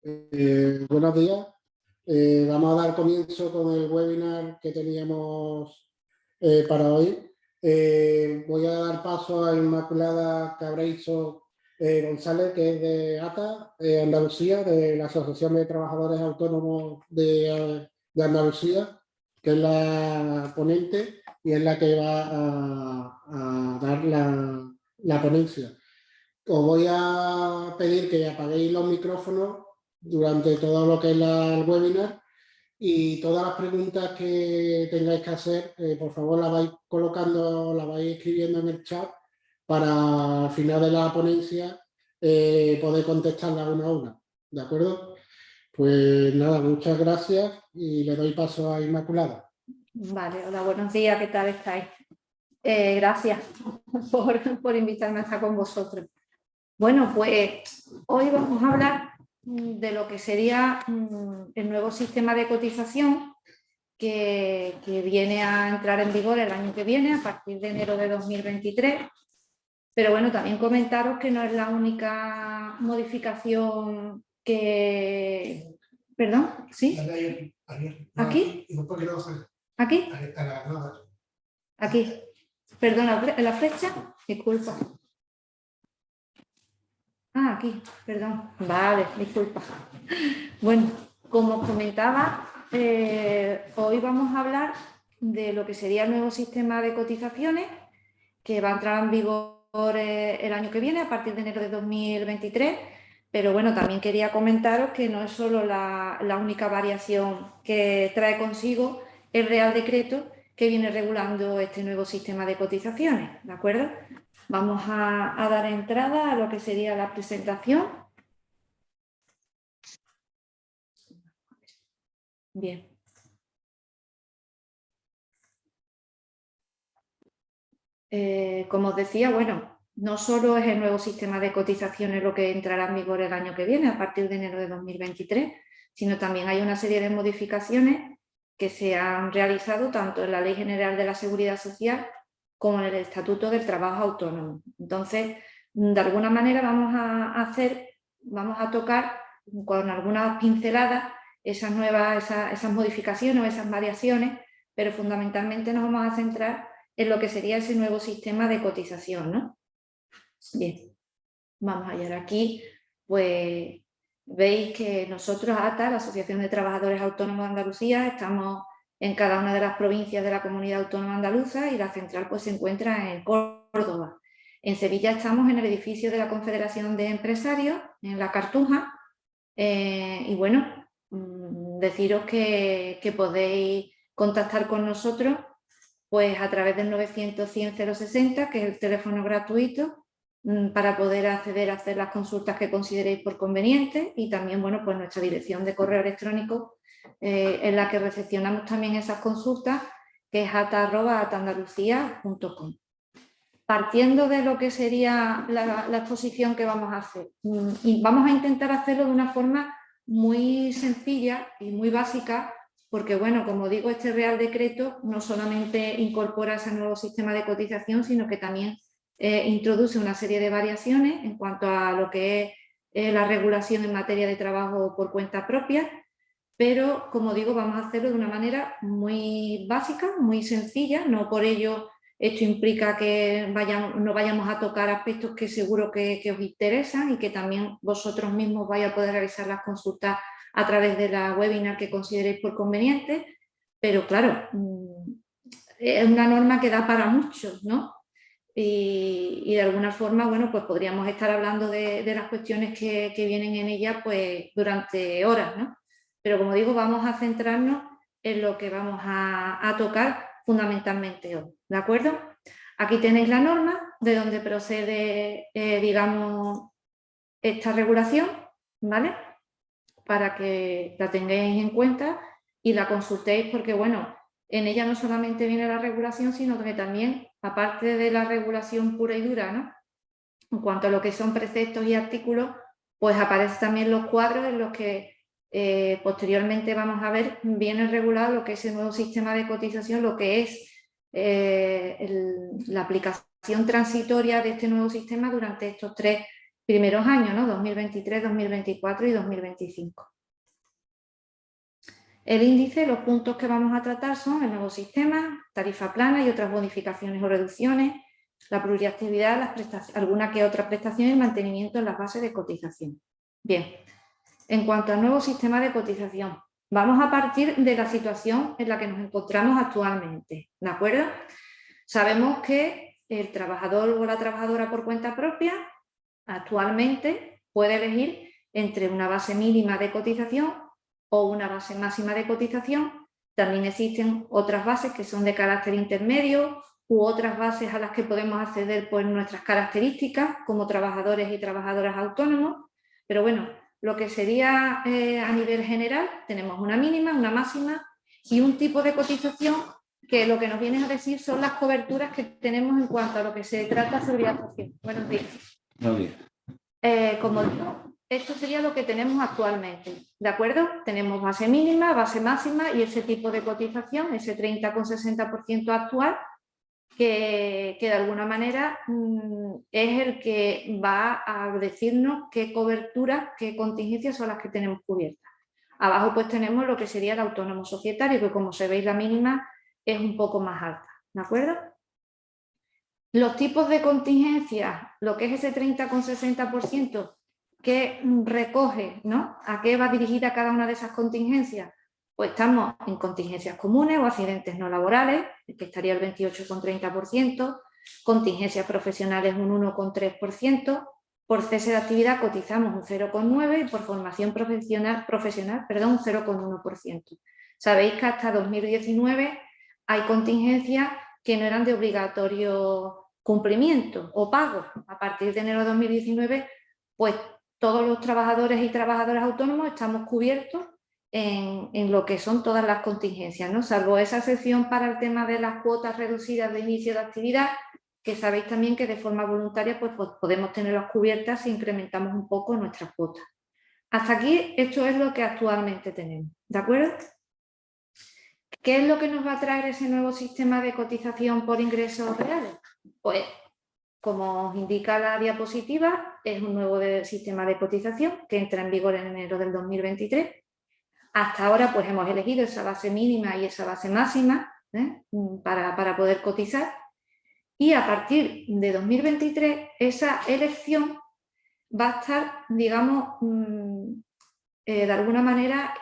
Buenos días. Vamos a dar comienzo con el webinar que teníamos para hoy. Voy a dar paso a Inmaculada Cabreizo González, que es de ATA, Andalucía, de la Asociación de Trabajadores Autónomos de Andalucía, que es la ponente y es la que va a dar la ponencia. Os voy a pedir que apaguéis los micrófonos durante todo lo que es el webinar y todas las preguntas que tengáis que hacer, por favor las vais colocando, las vais escribiendo en el chat para al final de la ponencia poder contestarlas una a una. ¿De acuerdo? Pues nada, muchas gracias y le doy paso a Inmaculada. Vale, hola, buenos días, ¿qué tal estáis? Gracias por invitarme a estar con vosotros. Bueno, pues hoy vamos a hablar de lo que sería el nuevo sistema de cotización que viene a entrar en vigor el año que viene, a partir de enero de 2023. Pero bueno, también comentaros que no es la única modificación que... ¿Perdón? ¿Sí? ¿Aquí? ¿Aquí? Aquí. Perdona, ¿en la flecha? Disculpa. Ah, aquí, perdón. Vale, disculpa. Bueno, como os comentaba, hoy vamos a hablar de lo que sería el nuevo sistema de cotizaciones que va a entrar en vigor el año que viene, a partir de enero de 2023. Pero bueno, también quería comentaros que no es solo la única variación que trae consigo el Real Decreto que viene regulando este nuevo sistema de cotizaciones, ¿de acuerdo? Vamos a dar entrada a lo que sería la presentación. Bien. Como os decía, bueno, no solo es el nuevo sistema de cotizaciones lo que entrará en vigor el año que viene, a partir de enero de 2023, sino también hay una serie de modificaciones que se han realizado tanto en la Ley General de la Seguridad Social como en el Estatuto del Trabajo Autónomo. Entonces, de alguna manera vamos a tocar con algunas pinceladas esas modificaciones o esas variaciones, pero fundamentalmente nos vamos a centrar en lo que sería ese nuevo sistema de cotización, ¿no? Bien, vamos allá. Aquí, pues, veis que nosotros, ATA, la Asociación de Trabajadores Autónomos de Andalucía, estamos en cada una de las provincias de la Comunidad Autónoma Andaluza y la central pues se encuentra en Córdoba. En Sevilla estamos en el edificio de la Confederación de Empresarios, en La Cartuja, y bueno, deciros que podéis contactar con nosotros pues a través del 900-100-060, que es el teléfono gratuito, para poder acceder a hacer las consultas que consideréis por conveniente, y también, bueno, pues nuestra dirección de correo electrónico en la que recepcionamos también esas consultas, que es ata@atandalucía.com. Partiendo de lo que sería la exposición que vamos a hacer, y vamos a intentar hacerlo de una forma muy sencilla y muy básica, porque, bueno, como digo, este Real Decreto no solamente incorpora ese nuevo sistema de cotización, sino que también introduce una serie de variaciones en cuanto a lo que es la regulación en materia de trabajo por cuenta propia, pero, como digo, vamos a hacerlo de una manera muy básica, muy sencilla. No por ello esto implica que no vayamos a tocar aspectos que seguro que os interesan y que también vosotros mismos vais a poder realizar las consultas a través de la webinar que consideréis por conveniente, pero claro, es una norma que da para muchos, ¿no? Y de alguna forma, bueno, pues podríamos estar hablando de las cuestiones que vienen en ella pues durante horas, ¿no? Pero, como digo, vamos a centrarnos en lo que vamos a tocar fundamentalmente hoy, ¿de acuerdo? Aquí tenéis la norma de donde procede, digamos, esta regulación, ¿vale? Para que la tengáis en cuenta y la consultéis, porque, bueno, en ella no solamente viene la regulación, sino que también, aparte de la regulación pura y dura, ¿no?, en cuanto a lo que son preceptos y artículos, pues aparecen también los cuadros en los que posteriormente vamos a ver, viene regulado lo que es el nuevo sistema de cotización, lo que es la aplicación transitoria de este nuevo sistema durante estos 3 primeros años, ¿no? 2023, 2024 y 2025. El índice, los puntos que vamos a tratar son el nuevo sistema, tarifa plana y otras bonificaciones o reducciones, la pluriactividad, alguna que otra prestación y mantenimiento en las bases de cotización. Bien, en cuanto al nuevo sistema de cotización, vamos a partir de la situación en la que nos encontramos actualmente, ¿de acuerdo? Sabemos que el trabajador o la trabajadora por cuenta propia actualmente puede elegir entre una base mínima de cotización o una base máxima de cotización. También existen otras bases que son de carácter intermedio u otras bases a las que podemos acceder por nuestras características como trabajadores y trabajadoras autónomos. Pero bueno, lo que sería a nivel general, tenemos una mínima, una máxima y un tipo de cotización que lo que nos viene a decir son las coberturas que tenemos en cuanto a lo que se trata de seguridad social. Buenos días. Buenos días. Como digo, esto sería lo que tenemos actualmente, ¿de acuerdo? Tenemos base mínima, base máxima y ese tipo de cotización, ese 30,60% actual, que de alguna manera es el que va a decirnos qué coberturas, qué contingencias son las que tenemos cubiertas. Abajo pues tenemos lo que sería el autónomo societario, que como se veis la mínima es un poco más alta, ¿de acuerdo? Los tipos de contingencias, lo que es ese 30,60% que recoge, ¿no? ¿A qué va dirigida cada una de esas contingencias? Pues estamos en contingencias comunes o accidentes no laborales, que estaría el 28,30%, contingencias profesionales un 1,3%, por cese de actividad cotizamos un 0,9% y por formación profesional un 0,1%. Sabéis que hasta 2019 hay contingencias que no eran de obligatorio cumplimiento o pago. A partir de enero de 2019, pues todos los trabajadores y trabajadoras autónomos estamos cubiertos en lo que son todas las contingencias, ¿no? Salvo esa excepción para el tema de las cuotas reducidas de inicio de actividad, que sabéis también que de forma voluntaria pues podemos tenerlas cubiertas si incrementamos un poco nuestras cuotas. Hasta aquí esto es lo que actualmente tenemos, ¿de acuerdo? ¿Qué es lo que nos va a traer ese nuevo sistema de cotización por ingresos reales? Pues, como os indica la diapositiva, es un nuevo sistema de cotización que entra en vigor en enero del 2023. Hasta ahora pues hemos elegido esa base mínima y esa base máxima para poder cotizar. Y a partir de 2023 esa elección va a estar, digamos, de alguna manera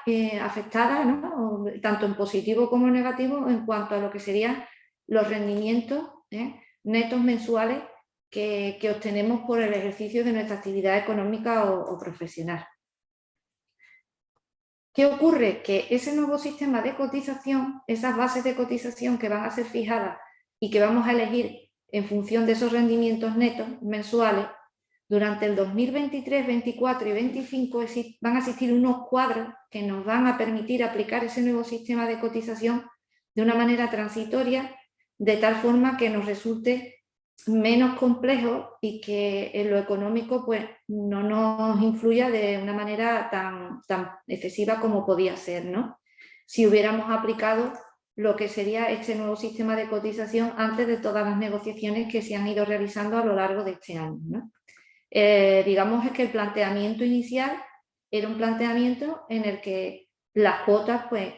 afectada, ¿no? Tanto en positivo como en negativo en cuanto a lo que serían los rendimientos netos mensuales que obtenemos por el ejercicio de nuestra actividad económica o profesional. ¿Qué ocurre? Que ese nuevo sistema de cotización, esas bases de cotización que van a ser fijadas y que vamos a elegir en función de esos rendimientos netos mensuales, durante el 2023, 24 y 25 van a existir unos cuadros que nos van a permitir aplicar ese nuevo sistema de cotización de una manera transitoria, de tal forma que nos resulte menos complejo y que en lo económico pues, no nos influya de una manera tan excesiva como podía ser, ¿no? Si hubiéramos aplicado lo que sería este nuevo sistema de cotización antes de todas las negociaciones que se han ido realizando a lo largo de este año, ¿no? Digamos es que el planteamiento inicial era un planteamiento en el que las cuotas pues,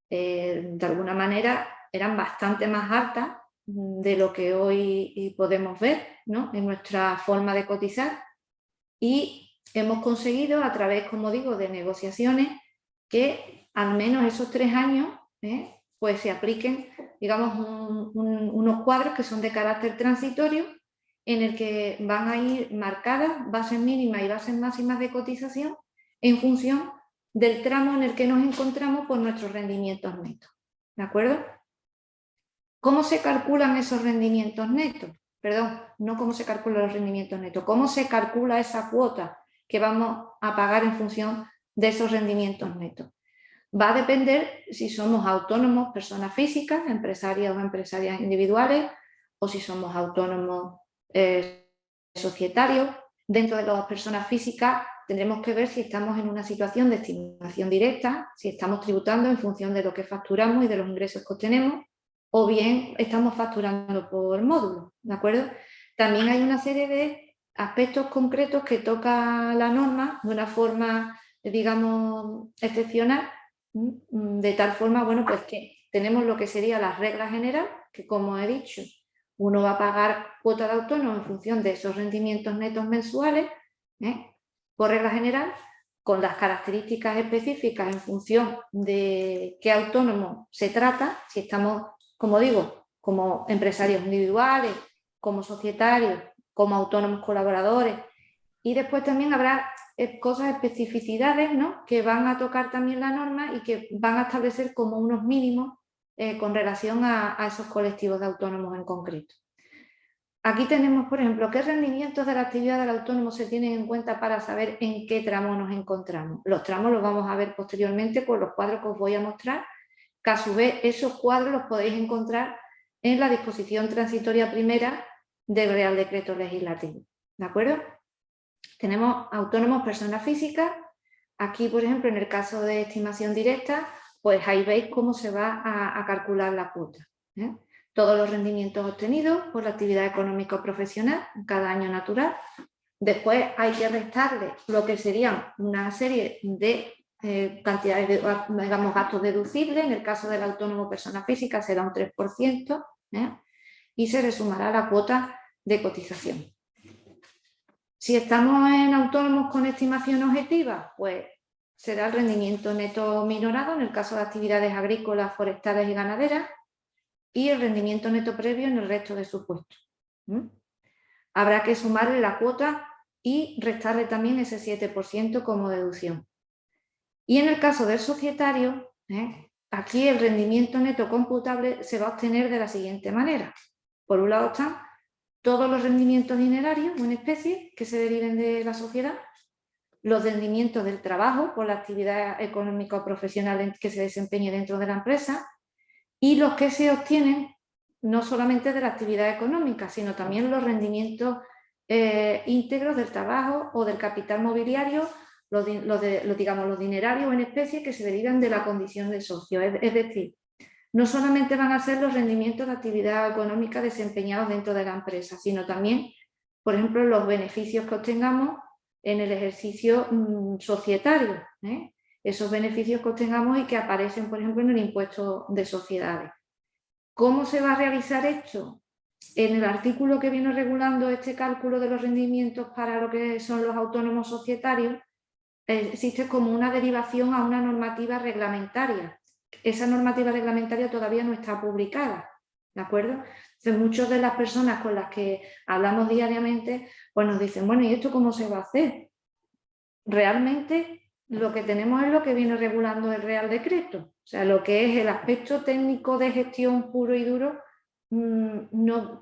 de alguna manera eran bastante más altas de lo que hoy podemos ver, ¿no? En nuestra forma de cotizar, y hemos conseguido a través, como digo, de negociaciones que al menos esos 3 años pues se apliquen, digamos, unos cuadros que son de carácter transitorio en el que van a ir marcadas bases mínimas y bases máximas de cotización en función del tramo en el que nos encontramos por nuestros rendimientos netos, ¿de acuerdo? ¿Cómo se calculan esos rendimientos netos? Perdón, no cómo se calculan los rendimientos netos, ¿cómo se calcula esa cuota que vamos a pagar en función de esos rendimientos netos? Va a depender si somos autónomos, personas físicas, empresarias o empresarias individuales, o si somos autónomos societarios. Dentro de las personas físicas tendremos que ver si estamos en una situación de estimación directa, si estamos tributando en función de lo que facturamos y de los ingresos que obtenemos, o bien estamos facturando por módulo, ¿de acuerdo? También hay una serie de aspectos concretos que toca la norma de una forma, digamos, excepcional, de tal forma, bueno, pues que tenemos lo que sería la regla general, que como he dicho, uno va a pagar cuota de autónomo en función de esos rendimientos netos mensuales, por regla general, con las características específicas en función de qué autónomo se trata, si estamos, como digo, como empresarios individuales, como societarios, como autónomos colaboradores, y después también habrá cosas, especificidades, ¿no?, que van a tocar también la norma y que van a establecer como unos mínimos con relación a esos colectivos de autónomos en concreto. Aquí tenemos, por ejemplo, qué rendimientos de la actividad del autónomo se tienen en cuenta para saber en qué tramo nos encontramos. Los tramos los vamos a ver posteriormente con los cuadros que os voy a mostrar, que a su vez esos cuadros los podéis encontrar en la disposición transitoria primera del Real Decreto Legislativo. ¿De acuerdo? Tenemos autónomos, personas físicas. Aquí, por ejemplo, en el caso de estimación directa, pues ahí veis cómo se va a calcular la cuota. Todos los rendimientos obtenidos por la actividad económica o profesional en cada año natural. Después hay que restarle lo que serían una serie de cantidades de, digamos, gastos deducibles. En el caso del autónomo persona física será un 3%, y se le sumará la cuota de cotización. Si estamos en autónomos con estimación objetiva, pues será el rendimiento neto minorado en el caso de actividades agrícolas, forestales y ganaderas, y el rendimiento neto previo en el resto de supuestos. Habrá que sumarle la cuota y restarle también ese 7% como deducción. Y en el caso del societario, aquí el rendimiento neto computable se va a obtener de la siguiente manera. Por un lado están todos los rendimientos dinerarios o en especie que se deriven de la sociedad, los rendimientos del trabajo por la actividad económica o profesional que se desempeñe dentro de la empresa, y los que se obtienen no solamente de la actividad económica, sino también los rendimientos íntegros del trabajo o del capital mobiliario, los dinerarios en especie que se derivan de la condición de socio. Es decir, no solamente van a ser los rendimientos de actividad económica desempeñados dentro de la empresa, sino también, por ejemplo, los beneficios que obtengamos en el ejercicio societario, esos beneficios que obtengamos y que aparecen, por ejemplo, en el impuesto de sociedades. ¿Cómo se va a realizar esto? En el artículo que viene regulando este cálculo de los rendimientos para lo que son los autónomos societarios, existe como una derivación a una normativa reglamentaria. Esa normativa reglamentaria todavía no está publicada, ¿de acuerdo? Entonces, muchas de las personas con las que hablamos diariamente, pues nos dicen, bueno, ¿y esto cómo se va a hacer? Realmente lo que tenemos es lo que viene regulando el Real Decreto, o sea, lo que es el aspecto técnico de gestión puro y duro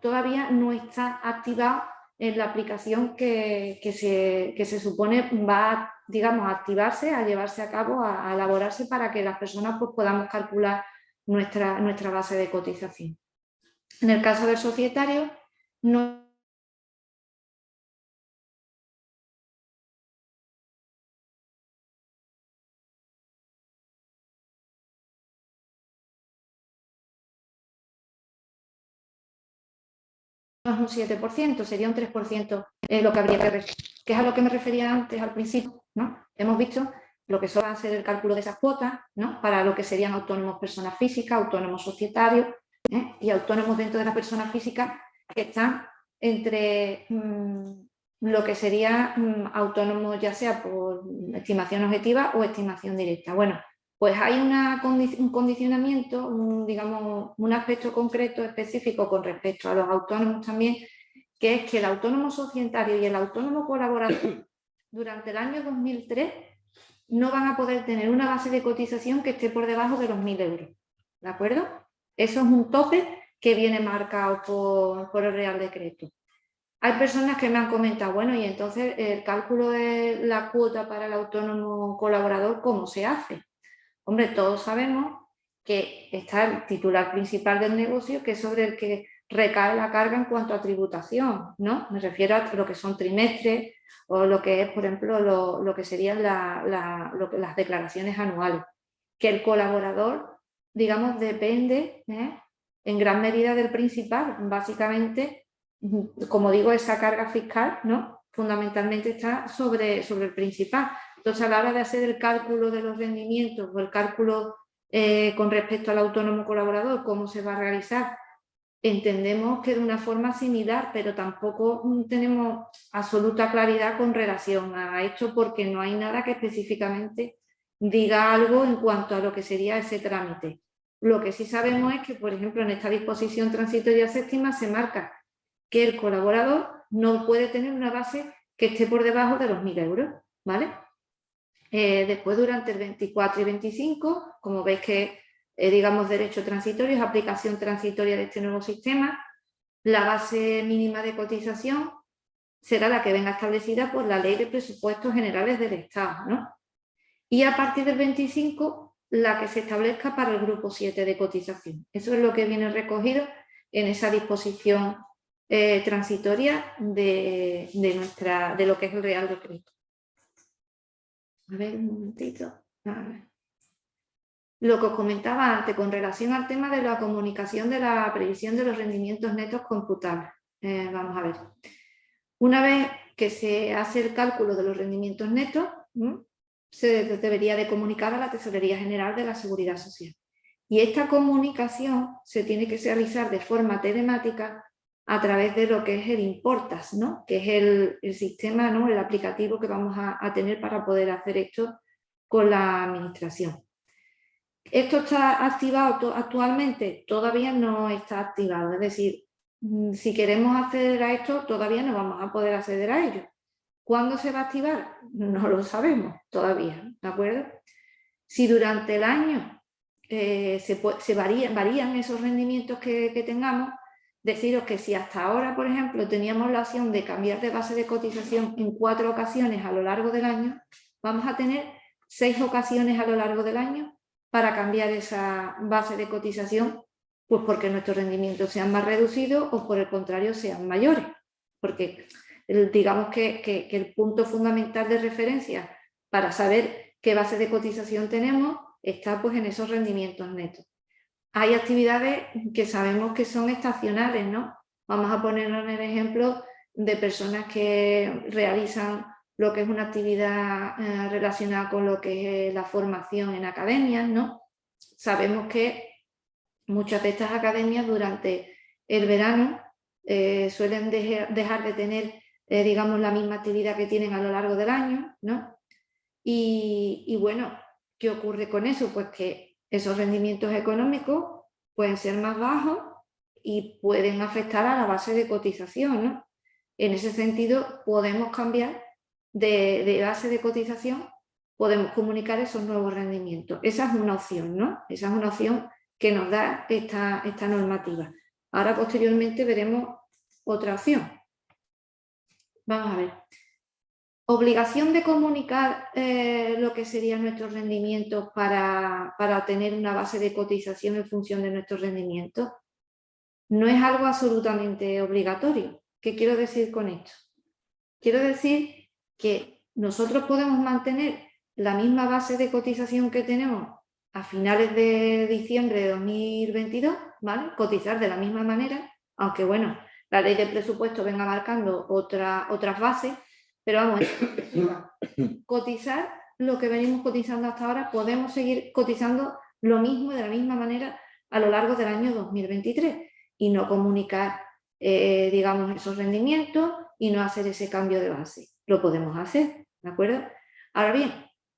todavía no está activado en la aplicación que se supone va, digamos, a activarse, a llevarse a cabo, a elaborarse para que las personas pues, podamos calcular nuestra base de cotización. En el caso del societario, no es un 7%, sería un 3% lo que habría que es a lo que me refería antes al principio, ¿no? Hemos visto lo que va a ser el cálculo de esas cuotas, ¿no? Para lo que serían autónomos personas físicas, autónomos societarios y autónomos dentro de las personas físicas que están entre lo que sería autónomos ya sea por estimación objetiva o estimación directa. Bueno, pues hay un condicionamiento, digamos, un aspecto concreto específico con respecto a los autónomos también, que es que el autónomo societario y el autónomo colaborador durante el año 2003 no van a poder tener una base de cotización que esté por debajo de los 1.000 euros. ¿De acuerdo? Eso es un tope que viene marcado por el Real Decreto. Hay personas que me han comentado, bueno, y entonces el cálculo de la cuota para el autónomo colaborador, ¿cómo se hace? Hombre, todos sabemos que está el titular principal del negocio, que es sobre el que recae la carga en cuanto a tributación, ¿no? Me refiero a lo que son trimestres o lo que es, por ejemplo, lo que serían las declaraciones anuales. Que el colaborador, digamos, depende en gran medida del principal. Básicamente, como digo, esa carga fiscal, ¿no? fundamentalmente está sobre el principal. Entonces, a la hora de hacer el cálculo de los rendimientos o el cálculo con respecto al autónomo colaborador, cómo se va a realizar, entendemos que de una forma similar, pero tampoco tenemos absoluta claridad con relación a esto porque no hay nada que específicamente diga algo en cuanto a lo que sería ese trámite. Lo que sí sabemos es que, por ejemplo, en esta disposición transitoria séptima se marca que el colaborador no puede tener una base que esté por debajo de los 1.000 euros, ¿vale? Después, durante el 24 y 25, como veis que digamos derecho transitorio, es aplicación transitoria de este nuevo sistema, la base mínima de cotización será la que venga establecida por la Ley de Presupuestos Generales del Estado, ¿no? Y a partir del 25, la que se establezca para el grupo 7 de cotización. Eso es lo que viene recogido en esa disposición transitoria de lo que es el Real Decreto. A ver, un momentito. A ver. Lo que os comentaba antes con relación al tema de la comunicación de la previsión de los rendimientos netos computables. Vamos a ver. Una vez que se hace el cálculo de los rendimientos netos, se debería de comunicar a la Tesorería General de la Seguridad Social. Y esta comunicación se tiene que realizar de forma telemática a través de lo que es el Importas, ¿no? Que es el sistema, ¿no? El aplicativo que vamos a tener para poder hacer esto con la administración. ¿Esto está activado actualmente? Todavía no está activado, es decir, si queremos acceder a esto, todavía no vamos a poder acceder a ello. ¿Cuándo se va a activar? No lo sabemos todavía, ¿de acuerdo? Si durante el año varían esos rendimientos que tengamos, deciros que si hasta ahora, por ejemplo, teníamos la opción de cambiar de base de cotización en 4 ocasiones a lo largo del año, vamos a tener 6 ocasiones a lo largo del año para cambiar esa base de cotización, pues porque nuestros rendimientos sean más reducidos o por el contrario sean mayores, porque digamos que el punto fundamental de referencia para saber qué base de cotización tenemos está pues en esos rendimientos netos. Hay actividades que sabemos que son estacionales, ¿no? Vamos a ponernos en el ejemplo de personas que realizan lo que es una actividad relacionada con lo que es la formación en academias, ¿no? Sabemos que muchas de estas academias durante el verano suelen dejar de tener, digamos, la misma actividad que tienen a lo largo del año, ¿no? Y bueno, ¿qué ocurre con eso? Pues que esos rendimientos económicos pueden ser más bajos y pueden afectar a la base de cotización, ¿no? En ese sentido, podemos cambiar de base de cotización, podemos comunicar esos nuevos rendimientos. Esa es una opción, ¿no? Esa es una opción que nos da esta normativa. Ahora, posteriormente, veremos otra opción. Vamos a ver. Obligación de comunicar lo que serían nuestros rendimientos para tener una base de cotización en función de nuestros rendimientos. No es algo absolutamente obligatorio. ¿Qué quiero decir con esto? Quiero decir que nosotros podemos mantener la misma base de cotización que tenemos a finales de diciembre de 2022, ¿vale? Cotizar de la misma manera, aunque bueno, la ley de presupuesto venga marcando otras bases, pero vamos, cotizar lo que venimos cotizando hasta ahora, podemos seguir cotizando lo mismo de la misma manera a lo largo del año 2023 y no comunicar, digamos, esos rendimientos y no hacer ese cambio de base. Lo podemos hacer, ¿de acuerdo? Ahora bien,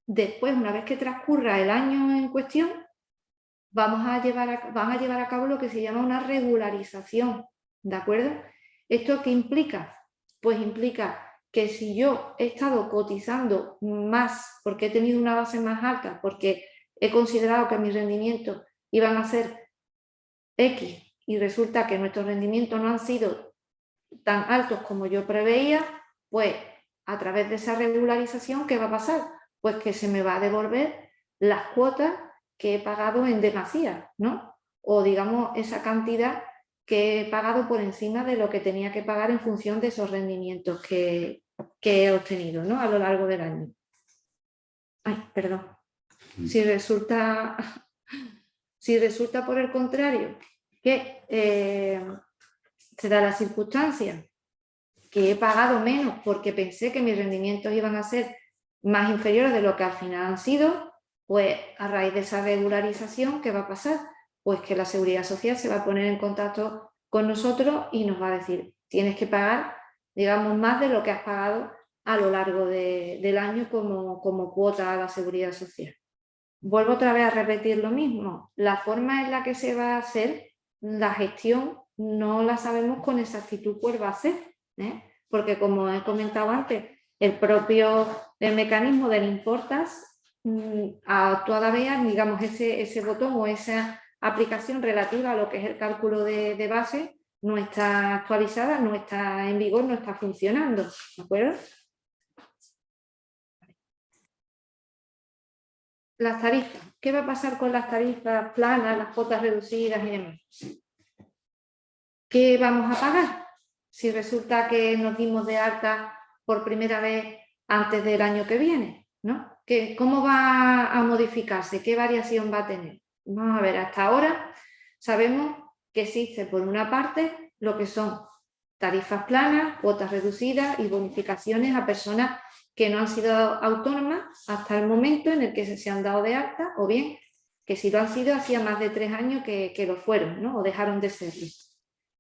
después, una vez que transcurra el año en cuestión, van a llevar a cabo lo que se llama una regularización, ¿de acuerdo? ¿Esto qué implica? Pues implica que si yo he estado cotizando más porque he tenido una base más alta, porque he considerado que mis rendimientos iban a ser X y resulta que nuestros rendimientos no han sido tan altos como yo preveía, pues a través de esa regularización, ¿qué va a pasar? Pues que se me va a devolver las cuotas que he pagado en demasía, ¿no? O digamos esa cantidad que he pagado por encima de lo que tenía que pagar en función de esos rendimientos que he obtenido, ¿no? A lo largo del año. Ay, perdón. Si resulta por el contrario que se da la circunstancia que he pagado menos porque pensé que mis rendimientos iban a ser más inferiores de lo que al final han sido, pues a raíz de esa regularización, ¿qué va a pasar? Pues que la Seguridad Social se va a poner en contacto con nosotros y nos va a decir, tienes que pagar, digamos, más de lo que has pagado a lo largo del año como cuota a la Seguridad Social. Vuelvo otra vez a repetir lo mismo, la forma en la que se va a hacer la gestión no la sabemos con exactitud cuál va a ser, porque como he comentado antes, el propio mecanismo del importas todavía, digamos, ese botón o esa aplicación relativa a lo que es el cálculo de base no está actualizada, no está en vigor, no está funcionando, ¿de acuerdo? Las tarifas. ¿Qué va a pasar con las tarifas planas, las cuotas reducidas y demás? ¿Qué vamos a pagar? Si resulta que nos dimos de alta por primera vez antes del año que viene, ¿no? ¿Cómo va a modificarse? ¿Qué variación va a tener? Vamos a ver, hasta ahora sabemos que existe por una parte lo que son tarifas planas, cuotas reducidas y bonificaciones a personas que no han sido autónomas hasta el momento en el que se han dado de alta, o bien que si lo han sido hacía más de 3 años que lo fueron, ¿no? O dejaron de serlo.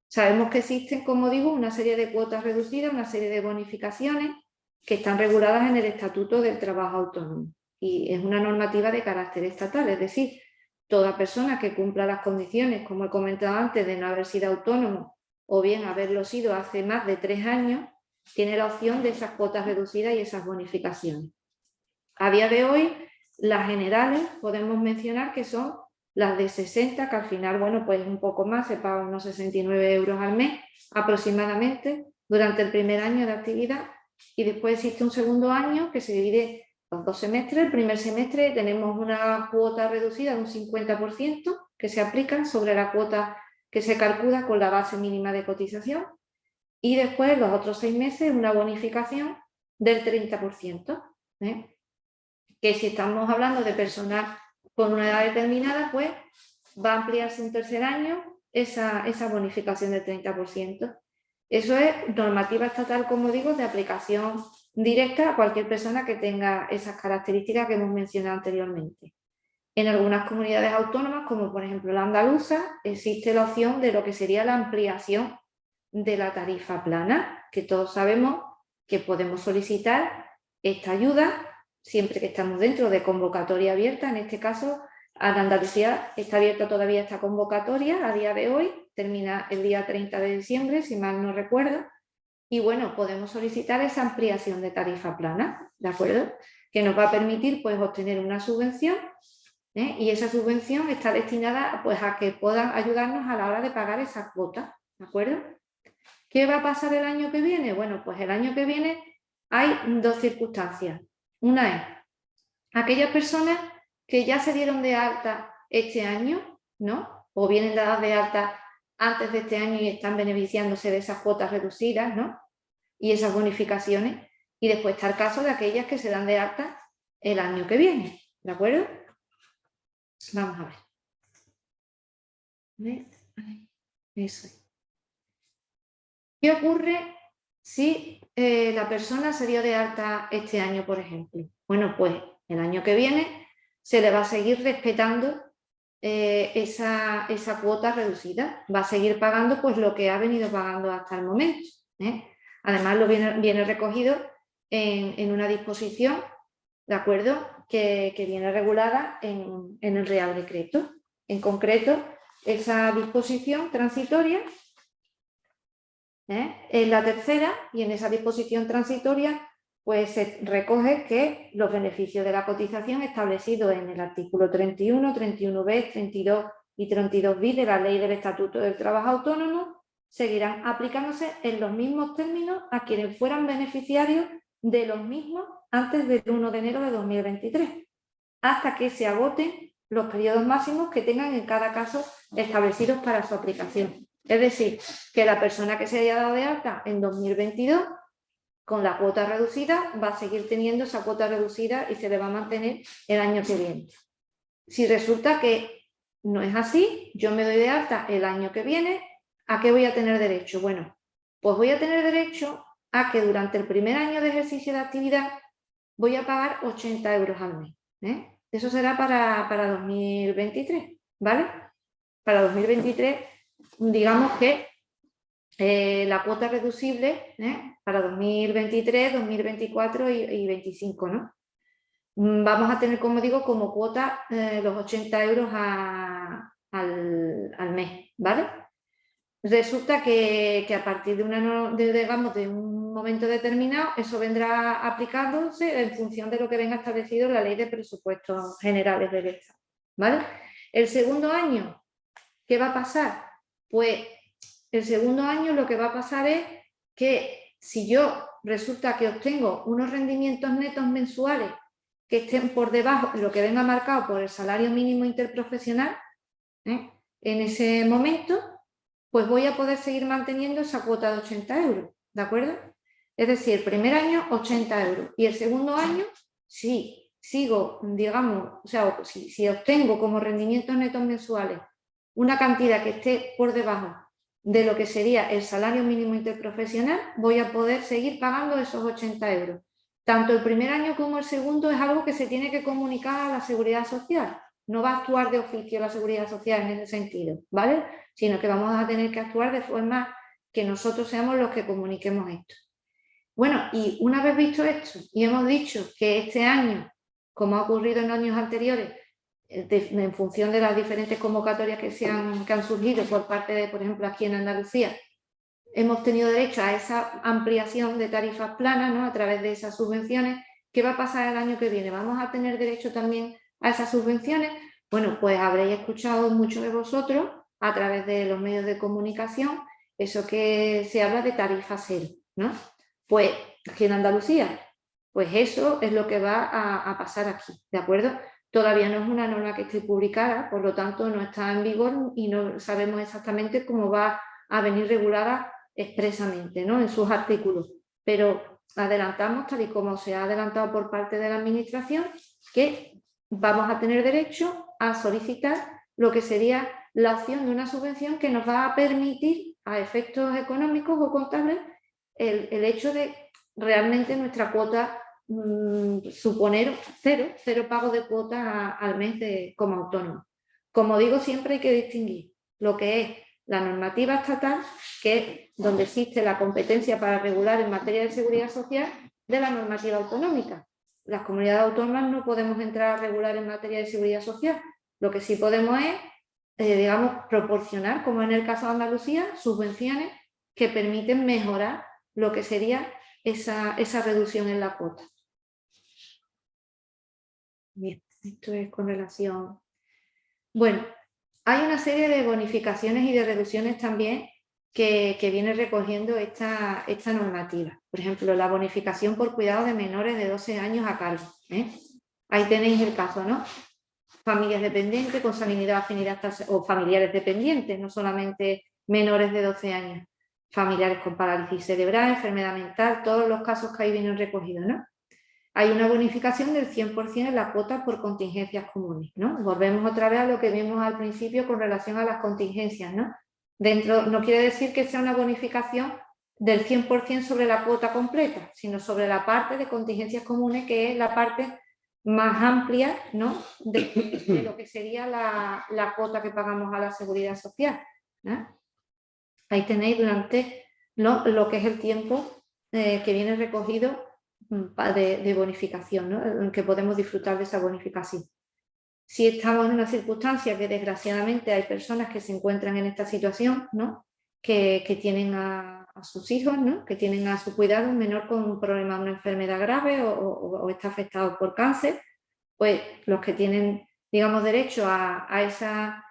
Sabemos que existen, como digo, una serie de cuotas reducidas, una serie de bonificaciones que están reguladas en el Estatuto del Trabajo Autónomo y es una normativa de carácter estatal, es decir, toda persona que cumpla las condiciones, como he comentado antes, de no haber sido autónomo o bien haberlo sido hace más de 3 años, tiene la opción de esas cuotas reducidas y esas bonificaciones. A día de hoy, las generales podemos mencionar que son las de 60, que al final, bueno, pues un poco más, se pagan unos 69 euros al mes aproximadamente durante el primer año de actividad y después existe un segundo año que se divide los 2 semestres. El primer semestre tenemos una cuota reducida de un 50% que se aplica sobre la cuota que se calcula con la base mínima de cotización y después los otros 6 meses una bonificación del 30%, que si estamos hablando de personas con una edad determinada, pues va a ampliarse un tercer año esa bonificación del 30%. Eso es normativa estatal, como digo, de aplicación directa a cualquier persona que tenga esas características que hemos mencionado anteriormente. En algunas comunidades autónomas, como por ejemplo la andaluza, existe la opción de lo que sería la ampliación de la tarifa plana, que todos sabemos que podemos solicitar esta ayuda siempre que estamos dentro de convocatoria abierta. En este caso, en Andalucía está abierta todavía esta convocatoria a día de hoy, termina el día 30 de diciembre, si mal no recuerdo, y bueno, podemos solicitar esa ampliación de tarifa plana, ¿de acuerdo? Que nos va a permitir pues obtener una subvención, y esa subvención está destinada pues a que puedan ayudarnos a la hora de pagar esa cuota, ¿de acuerdo? ¿Qué va a pasar el año que viene? Bueno, pues el año que viene hay 2 circunstancias. Una es aquellas personas que ya se dieron de alta este año, ¿no? O vienen dadas de alta antes de este año y están beneficiándose de esas cuotas reducidas, ¿no? Y esas bonificaciones. Y después está el caso de aquellas que se dan de alta el año que viene, ¿de acuerdo? Vamos a ver. Eso es. ¿Qué ocurre si la persona se dio de alta este año, por ejemplo? Bueno, pues el año que viene se le va a seguir respetando esa cuota reducida. Va a seguir pagando pues lo que ha venido pagando hasta el momento. Además, lo viene recogido en una disposición, ¿de acuerdo? Que viene regulada en el Real Decreto. En concreto, esa disposición transitoria en la tercera, y en esa disposición transitoria pues se recoge que los beneficios de la cotización establecidos en el artículo 31, 31b, 32 y 32 bis de la Ley del Estatuto del Trabajo Autónomo seguirán aplicándose en los mismos términos a quienes fueran beneficiarios de los mismos antes del 1 de enero de 2023, hasta que se agoten los periodos máximos que tengan en cada caso establecidos para su aplicación. Es decir, que la persona que se haya dado de alta en 2022 con la cuota reducida va a seguir teniendo esa cuota reducida y se le va a mantener el año que viene. Si resulta que no es así, yo me doy de alta el año que viene, ¿a qué voy a tener derecho? Bueno, pues voy a tener derecho a que durante el primer año de ejercicio de actividad voy a pagar 80 euros al mes. Eso será para 2023, ¿vale? Para 2023, digamos que la cuota reducible para 2023, 2024 y 25, ¿no? Vamos a tener, como digo, como cuota los 80 euros al mes, ¿vale? Resulta que a partir de un momento determinado, eso vendrá aplicándose en función de lo que venga establecido en la Ley de Presupuestos Generales del Estado, ¿vale? El segundo año, ¿qué va a pasar? Pues el segundo año lo que va a pasar es que si yo resulta que obtengo unos rendimientos netos mensuales que estén por debajo de lo que venga marcado por el salario mínimo interprofesional, en ese momento, pues voy a poder seguir manteniendo esa cuota de 80 euros, ¿de acuerdo? Es decir, el primer año 80 euros y el segundo año, si sigo, digamos, o sea, si obtengo como rendimientos netos mensuales una cantidad que esté por debajo de lo que sería el salario mínimo interprofesional, voy a poder seguir pagando esos 80 euros. Tanto el primer año como el segundo es algo que se tiene que comunicar a la Seguridad Social. No va a actuar de oficio la Seguridad Social en ese sentido, ¿vale? Sino que vamos a tener que actuar de forma que nosotros seamos los que comuniquemos esto. Bueno, y una vez visto esto y hemos dicho que este año, como ha ocurrido en años anteriores, en función de las diferentes convocatorias que han surgido por parte de, por ejemplo, aquí en Andalucía, hemos tenido derecho a esa ampliación de tarifas planas, ¿no? A través de esas subvenciones. ¿Qué va a pasar el año que viene? ¿Vamos a tener derecho también a esas subvenciones? Bueno, pues habréis escuchado muchos de vosotros a través de los medios de comunicación eso que se habla de tarifa cero, ¿no? Pues aquí en Andalucía, pues eso es lo que va a pasar aquí, ¿de acuerdo? Todavía no es una norma que esté publicada, por lo tanto no está en vigor y no sabemos exactamente cómo va a venir regulada expresamente, ¿no? En sus artículos, pero adelantamos, tal y como se ha adelantado por parte de la Administración, que vamos a tener derecho a solicitar lo que sería la opción de una subvención que nos va a permitir, a efectos económicos o contables, el hecho de realmente nuestra cuota suponer cero pago de cuota al mes como autónomo. Como digo, siempre hay que distinguir lo que es la normativa estatal, que es donde existe la competencia para regular en materia de seguridad social, de la normativa autonómica. Las comunidades autónomas no podemos entrar a regular en materia de seguridad social. Lo que sí podemos es, digamos, proporcionar, como en el caso de Andalucía, subvenciones que permiten mejorar lo que sería esa reducción en la cuota. Bien, esto es con relación... Bueno, hay una serie de bonificaciones y de reducciones también que viene recogiendo esta normativa. Por ejemplo, la bonificación por cuidado de menores de 12 años a cargo. Ahí tenéis el caso, ¿no? Familias dependientes con sanidad, afinidad o familiares dependientes, no solamente menores de 12 años. Familiares con parálisis cerebral, enfermedad mental, todos los casos que ahí vienen recogidos, ¿no? Hay una bonificación del 100% en la cuota por contingencias comunes, ¿no? Volvemos otra vez a lo que vimos al principio con relación a las contingencias, ¿no? No quiere decir que sea una bonificación del 100% sobre la cuota completa, sino sobre la parte de contingencias comunes, que es la parte más amplia, ¿no? de lo que sería la cuota que pagamos a la seguridad social, ¿no? Ahí tenéis durante lo que es el tiempo que viene recogido de bonificación, ¿no? Que podemos disfrutar de esa bonificación. Si estamos en una circunstancia que desgraciadamente hay personas que se encuentran en esta situación, ¿no? que tienen a sus hijos, ¿no? Que tienen a su cuidado un menor con un problema, una enfermedad grave o está afectado por cáncer, pues los que tienen, digamos, derecho a esa,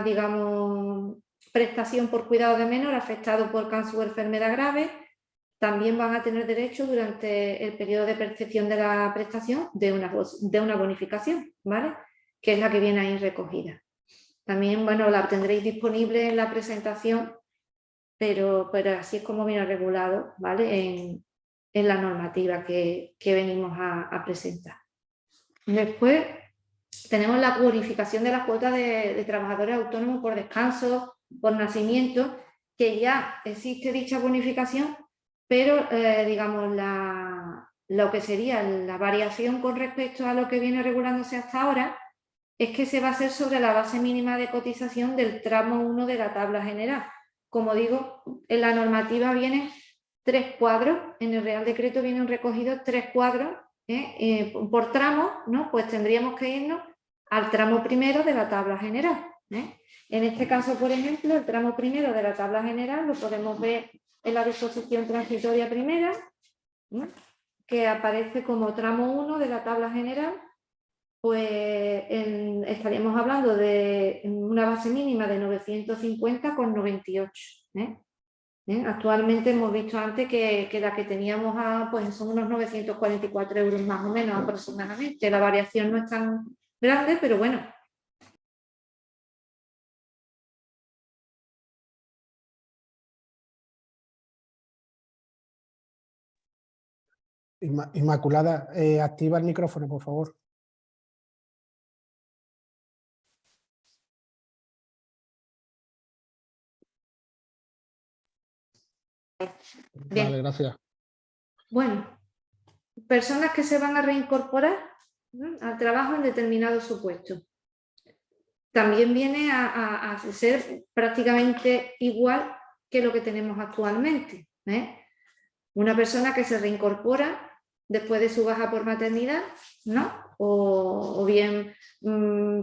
digamos, prestación por cuidado de menor afectado por cáncer o enfermedad grave, también van a tener derecho durante el periodo de percepción de la prestación de una bonificación, ¿vale? Que es la que viene ahí recogida. También, bueno, la tendréis disponible en la presentación, pero así es como viene regulado, ¿vale? En la normativa que venimos a presentar. Después tenemos la bonificación de la cuota de trabajadores autónomos por descanso, por nacimiento, que ya existe dicha bonificación, pero digamos lo que sería la variación con respecto a lo que viene regulándose hasta ahora es que se va a hacer sobre la base mínima de cotización del tramo 1 de la tabla general. Como digo, en la normativa vienen 3 cuadros, en el Real Decreto vienen recogidos 3 cuadros por tramo, ¿no? Pues tendríamos que irnos al tramo primero de la tabla general. En este caso, por ejemplo, el tramo primero de la tabla general lo podemos ver en la disposición transitoria primera, que aparece como tramo 1 de la tabla general. Pues estaríamos hablando de una base mínima de 950,98. Actualmente hemos visto antes que la que teníamos pues son unos 944 euros más o menos aproximadamente. La variación no es tan grande, pero bueno. Inmaculada, activa el micrófono, por favor. Bien. Vale, gracias. Bueno, personas que se van a reincorporar al trabajo en determinado supuesto. También viene a ser prácticamente igual que lo que tenemos actualmente. Una persona que se reincorpora después de su baja por maternidad, ¿no? O bien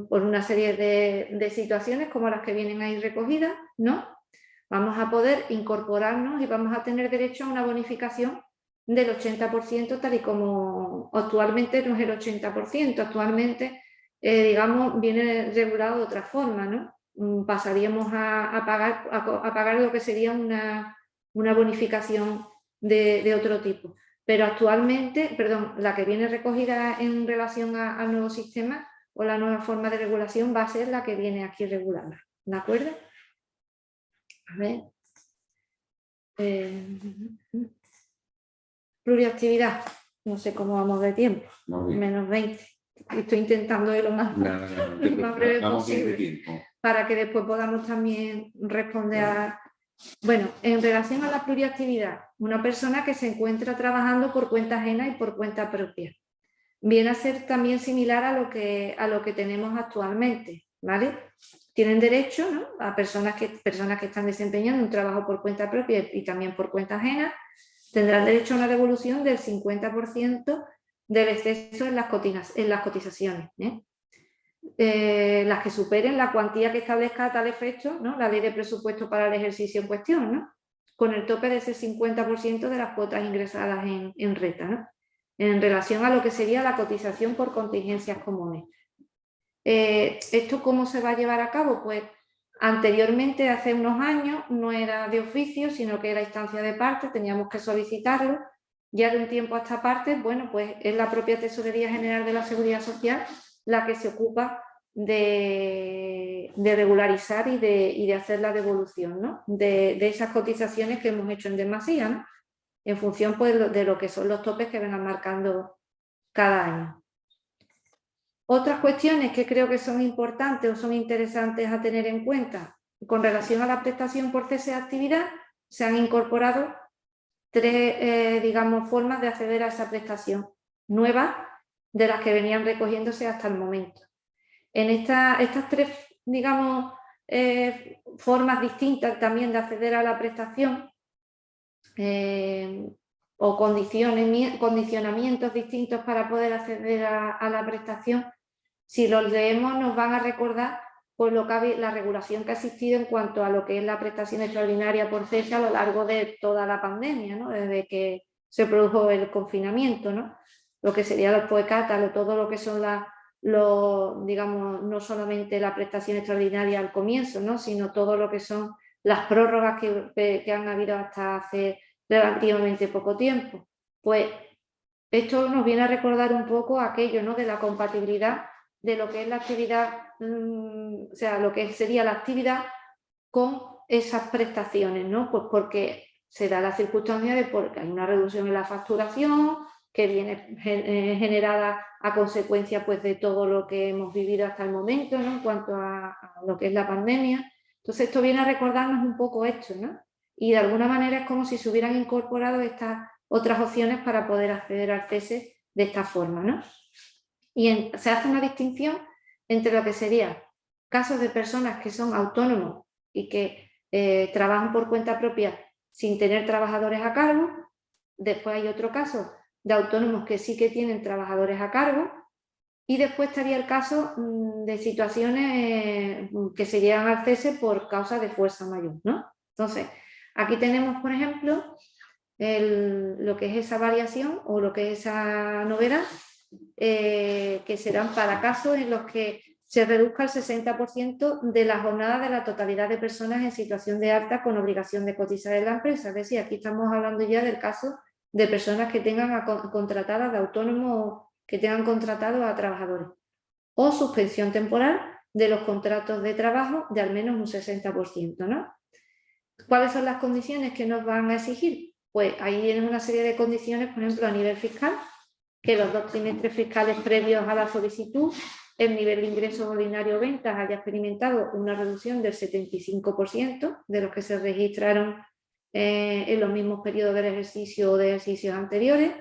por una serie de situaciones como las que vienen ahí recogidas, ¿no? Vamos a poder incorporarnos y vamos a tener derecho a una bonificación del 80%, tal y como actualmente no es el 80%, actualmente, digamos, viene regulado de otra forma, ¿no? Pasaríamos a pagar lo que sería una bonificación de otro tipo. Pero actualmente, perdón, la que viene recogida en relación al nuevo sistema o la nueva forma de regulación va a ser la que viene aquí regulada, ¿de acuerdo? A ver. Pluriactividad, no sé cómo vamos de tiempo, menos 20. Estoy intentando ir lo más breve posible para que después podamos también responder a... Bueno, en relación a la pluriactividad, una persona que se encuentra trabajando por cuenta ajena y por cuenta propia. Viene a ser también similar a lo que tenemos actualmente, ¿vale? Tienen derecho, ¿no?, a personas que están desempeñando un trabajo por cuenta propia y también por cuenta ajena, tendrán derecho a una devolución del 50% del exceso en las cotizaciones. Las que superen la cuantía que establezca a tal efecto, ¿no?, la ley de presupuesto para el ejercicio en cuestión, ¿no?, con el tope de ese 50% de las cuotas ingresadas en renta, ¿no?, en relación a lo que sería la cotización por contingencias comunes. ¿Esto cómo se va a llevar a cabo? Pues anteriormente, hace unos años, no era de oficio, sino que era instancia de parte, teníamos que solicitarlo. Ya de un tiempo a esta parte, bueno, pues es la propia Tesorería General de la Seguridad Social la que se ocupa de regularizar y de hacer la devolución, ¿no?, de esas cotizaciones que hemos hecho en demasía, ¿no?, en función, pues, de lo que son los topes que vengan marcando cada año. Otras cuestiones que creo que son importantes o son interesantes a tener en cuenta con relación a la prestación por cese de actividad, se han incorporado 3, digamos, formas de acceder a esa prestación nuevas de las que venían recogiéndose hasta el momento. En estas 3, digamos, formas distintas también de acceder a la prestación o condicionamientos distintos para poder acceder a la prestación, si los leemos nos van a recordar pues, la regulación que ha existido en cuanto a lo que es la prestación extraordinaria por cese a lo largo de toda la pandemia, ¿no?, desde que se produjo el confinamiento, ¿no?, lo que sería los POECATA, todo lo que son digamos, no solamente la prestación extraordinaria al comienzo, ¿no?, sino todo lo que son las prórrogas que han habido hasta hace relativamente poco tiempo. Pues esto nos viene a recordar un poco aquello, ¿no?, de la compatibilidad de lo que es la actividad, o sea, lo que sería la actividad con esas prestaciones, ¿no? Pues porque se da la circunstancia de porque hay una reducción en la facturación que viene generada a consecuencia, pues, de todo lo que hemos vivido hasta el momento, ¿no?, en cuanto a lo que es la pandemia. Entonces esto viene a recordarnos un poco esto, ¿no?, y de alguna manera es como si se hubieran incorporado estas otras opciones para poder acceder al cese de esta forma, ¿no? Y se hace una distinción entre lo que serían casos de personas que son autónomos y que trabajan por cuenta propia sin tener trabajadores a cargo. Después hay otro caso de autónomos que sí que tienen trabajadores a cargo. Y después estaría el caso de situaciones que se llegan al cese por causa de fuerza mayor, ¿no? Entonces, aquí tenemos, por ejemplo, lo que es esa variación o lo que es esa novedad, que serán para casos en los que se reduzca el 60% de la jornada de la totalidad de personas en situación de alta con obligación de cotizar en la empresa. Es decir, aquí estamos hablando ya del caso de personas que tengan contratadas de autónomos, que tengan contratados a trabajadores, o suspensión temporal de los contratos de trabajo de al menos un 60%, ¿no? ¿Cuáles son las condiciones que nos van a exigir? Pues ahí vienen una serie de condiciones, por ejemplo, a nivel fiscal, que los 2 trimestres fiscales previos a la solicitud, el nivel de ingresos ordinario o ventas haya experimentado una reducción del 75% de los que se registraron en los mismos periodos del ejercicio o de ejercicios anteriores.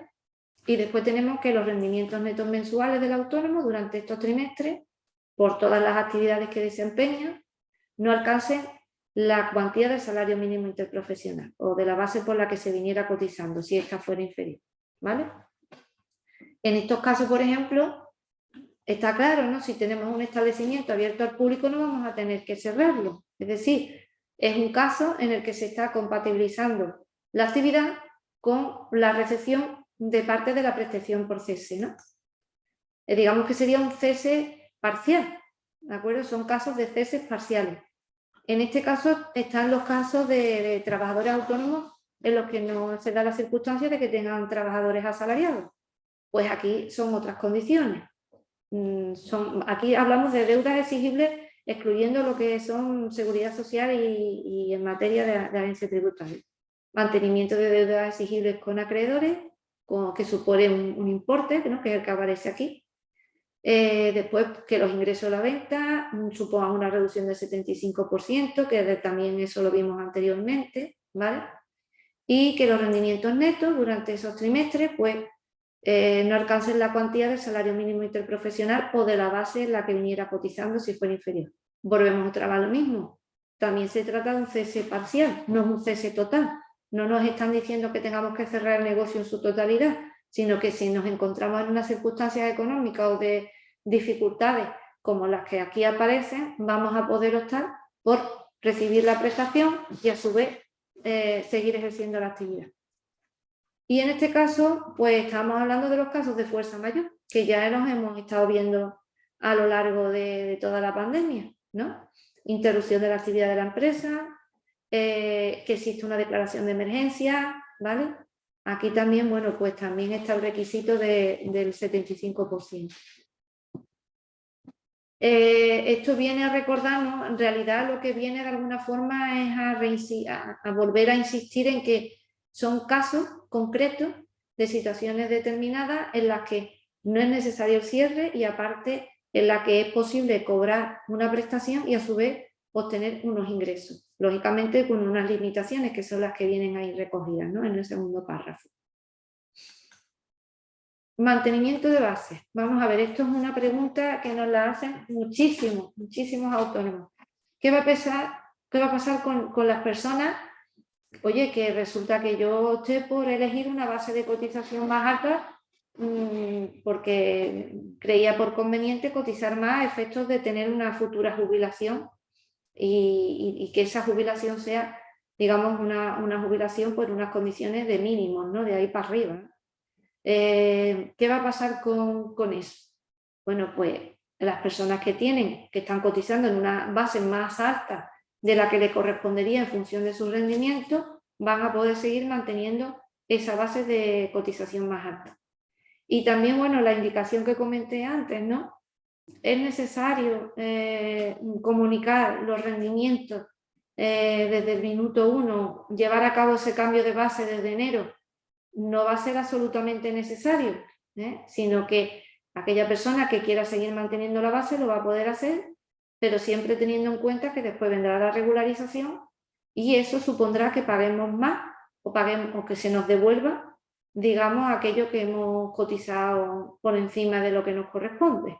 Y después tenemos que los rendimientos netos mensuales del autónomo durante estos trimestres, por todas las actividades que desempeñan, no alcancen la cuantía del salario mínimo interprofesional o de la base por la que se viniera cotizando, si esta fuera inferior, ¿vale? En estos casos, por ejemplo, está claro, ¿no? Si tenemos un establecimiento abierto al público no vamos a tener que cerrarlo. Es decir, es un caso en el que se está compatibilizando la actividad con la recepción de parte de la prestación por cese, ¿no? Digamos que sería un cese parcial, ¿de acuerdo? Son casos de ceses parciales. En este caso están los casos de trabajadores autónomos en los que no se da la circunstancia de que tengan trabajadores asalariados. Pues aquí son otras condiciones. Aquí hablamos de deudas exigibles excluyendo lo que son seguridad social y en materia de herencia tributaria. Mantenimiento de deudas exigibles con acreedores, que supone un importe, ¿no? Que es el que aparece aquí. Después que los ingresos de la venta supongan una reducción del 75%, que también eso lo vimos anteriormente, ¿vale? Y que los rendimientos netos durante esos trimestres pues, no alcancen la cuantía del salario mínimo interprofesional o de la base en la que viniera cotizando si fuera inferior. Volvemos otra vez a lo mismo. También se trata de un cese parcial, no es un cese total. No nos están diciendo que tengamos que cerrar el negocio en su totalidad, sino que si nos encontramos en unas circunstancias económicas o de dificultades como las que aquí aparecen, vamos a poder optar por recibir la prestación y a su vez seguir ejerciendo la actividad. Y en este caso, pues estamos hablando de los casos de fuerza mayor, que ya los hemos estado viendo a lo largo de toda la pandemia, ¿no? Interrupción de la actividad de la empresa, que existe una declaración de emergencia, ¿vale? Aquí también, bueno, pues también está el requisito del 75%. Esto viene a recordarnos, en realidad lo que viene de alguna forma es a volver a insistir en que son casos concretos de situaciones determinadas en las que no es necesario el cierre y aparte en la que es posible cobrar una prestación y a su vez obtener unos ingresos, lógicamente con unas limitaciones que son las que vienen ahí recogidas, ¿no? En el segundo párrafo. Mantenimiento de base. Vamos a ver, esto es una pregunta que nos la hacen muchísimos autónomos. ¿Qué va a pasar con las personas? Oye, que resulta que yo opté por elegir una base de cotización más alta porque creía por conveniente cotizar más a efectos de tener una futura jubilación y que esa jubilación sea, digamos, una jubilación por unas condiciones de mínimos, ¿no? De ahí para arriba, ¿no? ¿Qué va a pasar con eso? Bueno, pues las personas que están cotizando en una base más alta de la que le correspondería en función de su rendimiento, van a poder seguir manteniendo esa base de cotización más alta. Y también, bueno, la indicación que comenté antes, ¿no? Es necesario comunicar los rendimientos desde el minuto 1, llevar a cabo ese cambio de base desde enero. No va a ser absolutamente necesario, sino que aquella persona que quiera seguir manteniendo la base lo va a poder hacer, pero siempre teniendo en cuenta que después vendrá la regularización y eso supondrá que paguemos más o que se nos devuelva, digamos, aquello que hemos cotizado por encima de lo que nos corresponde.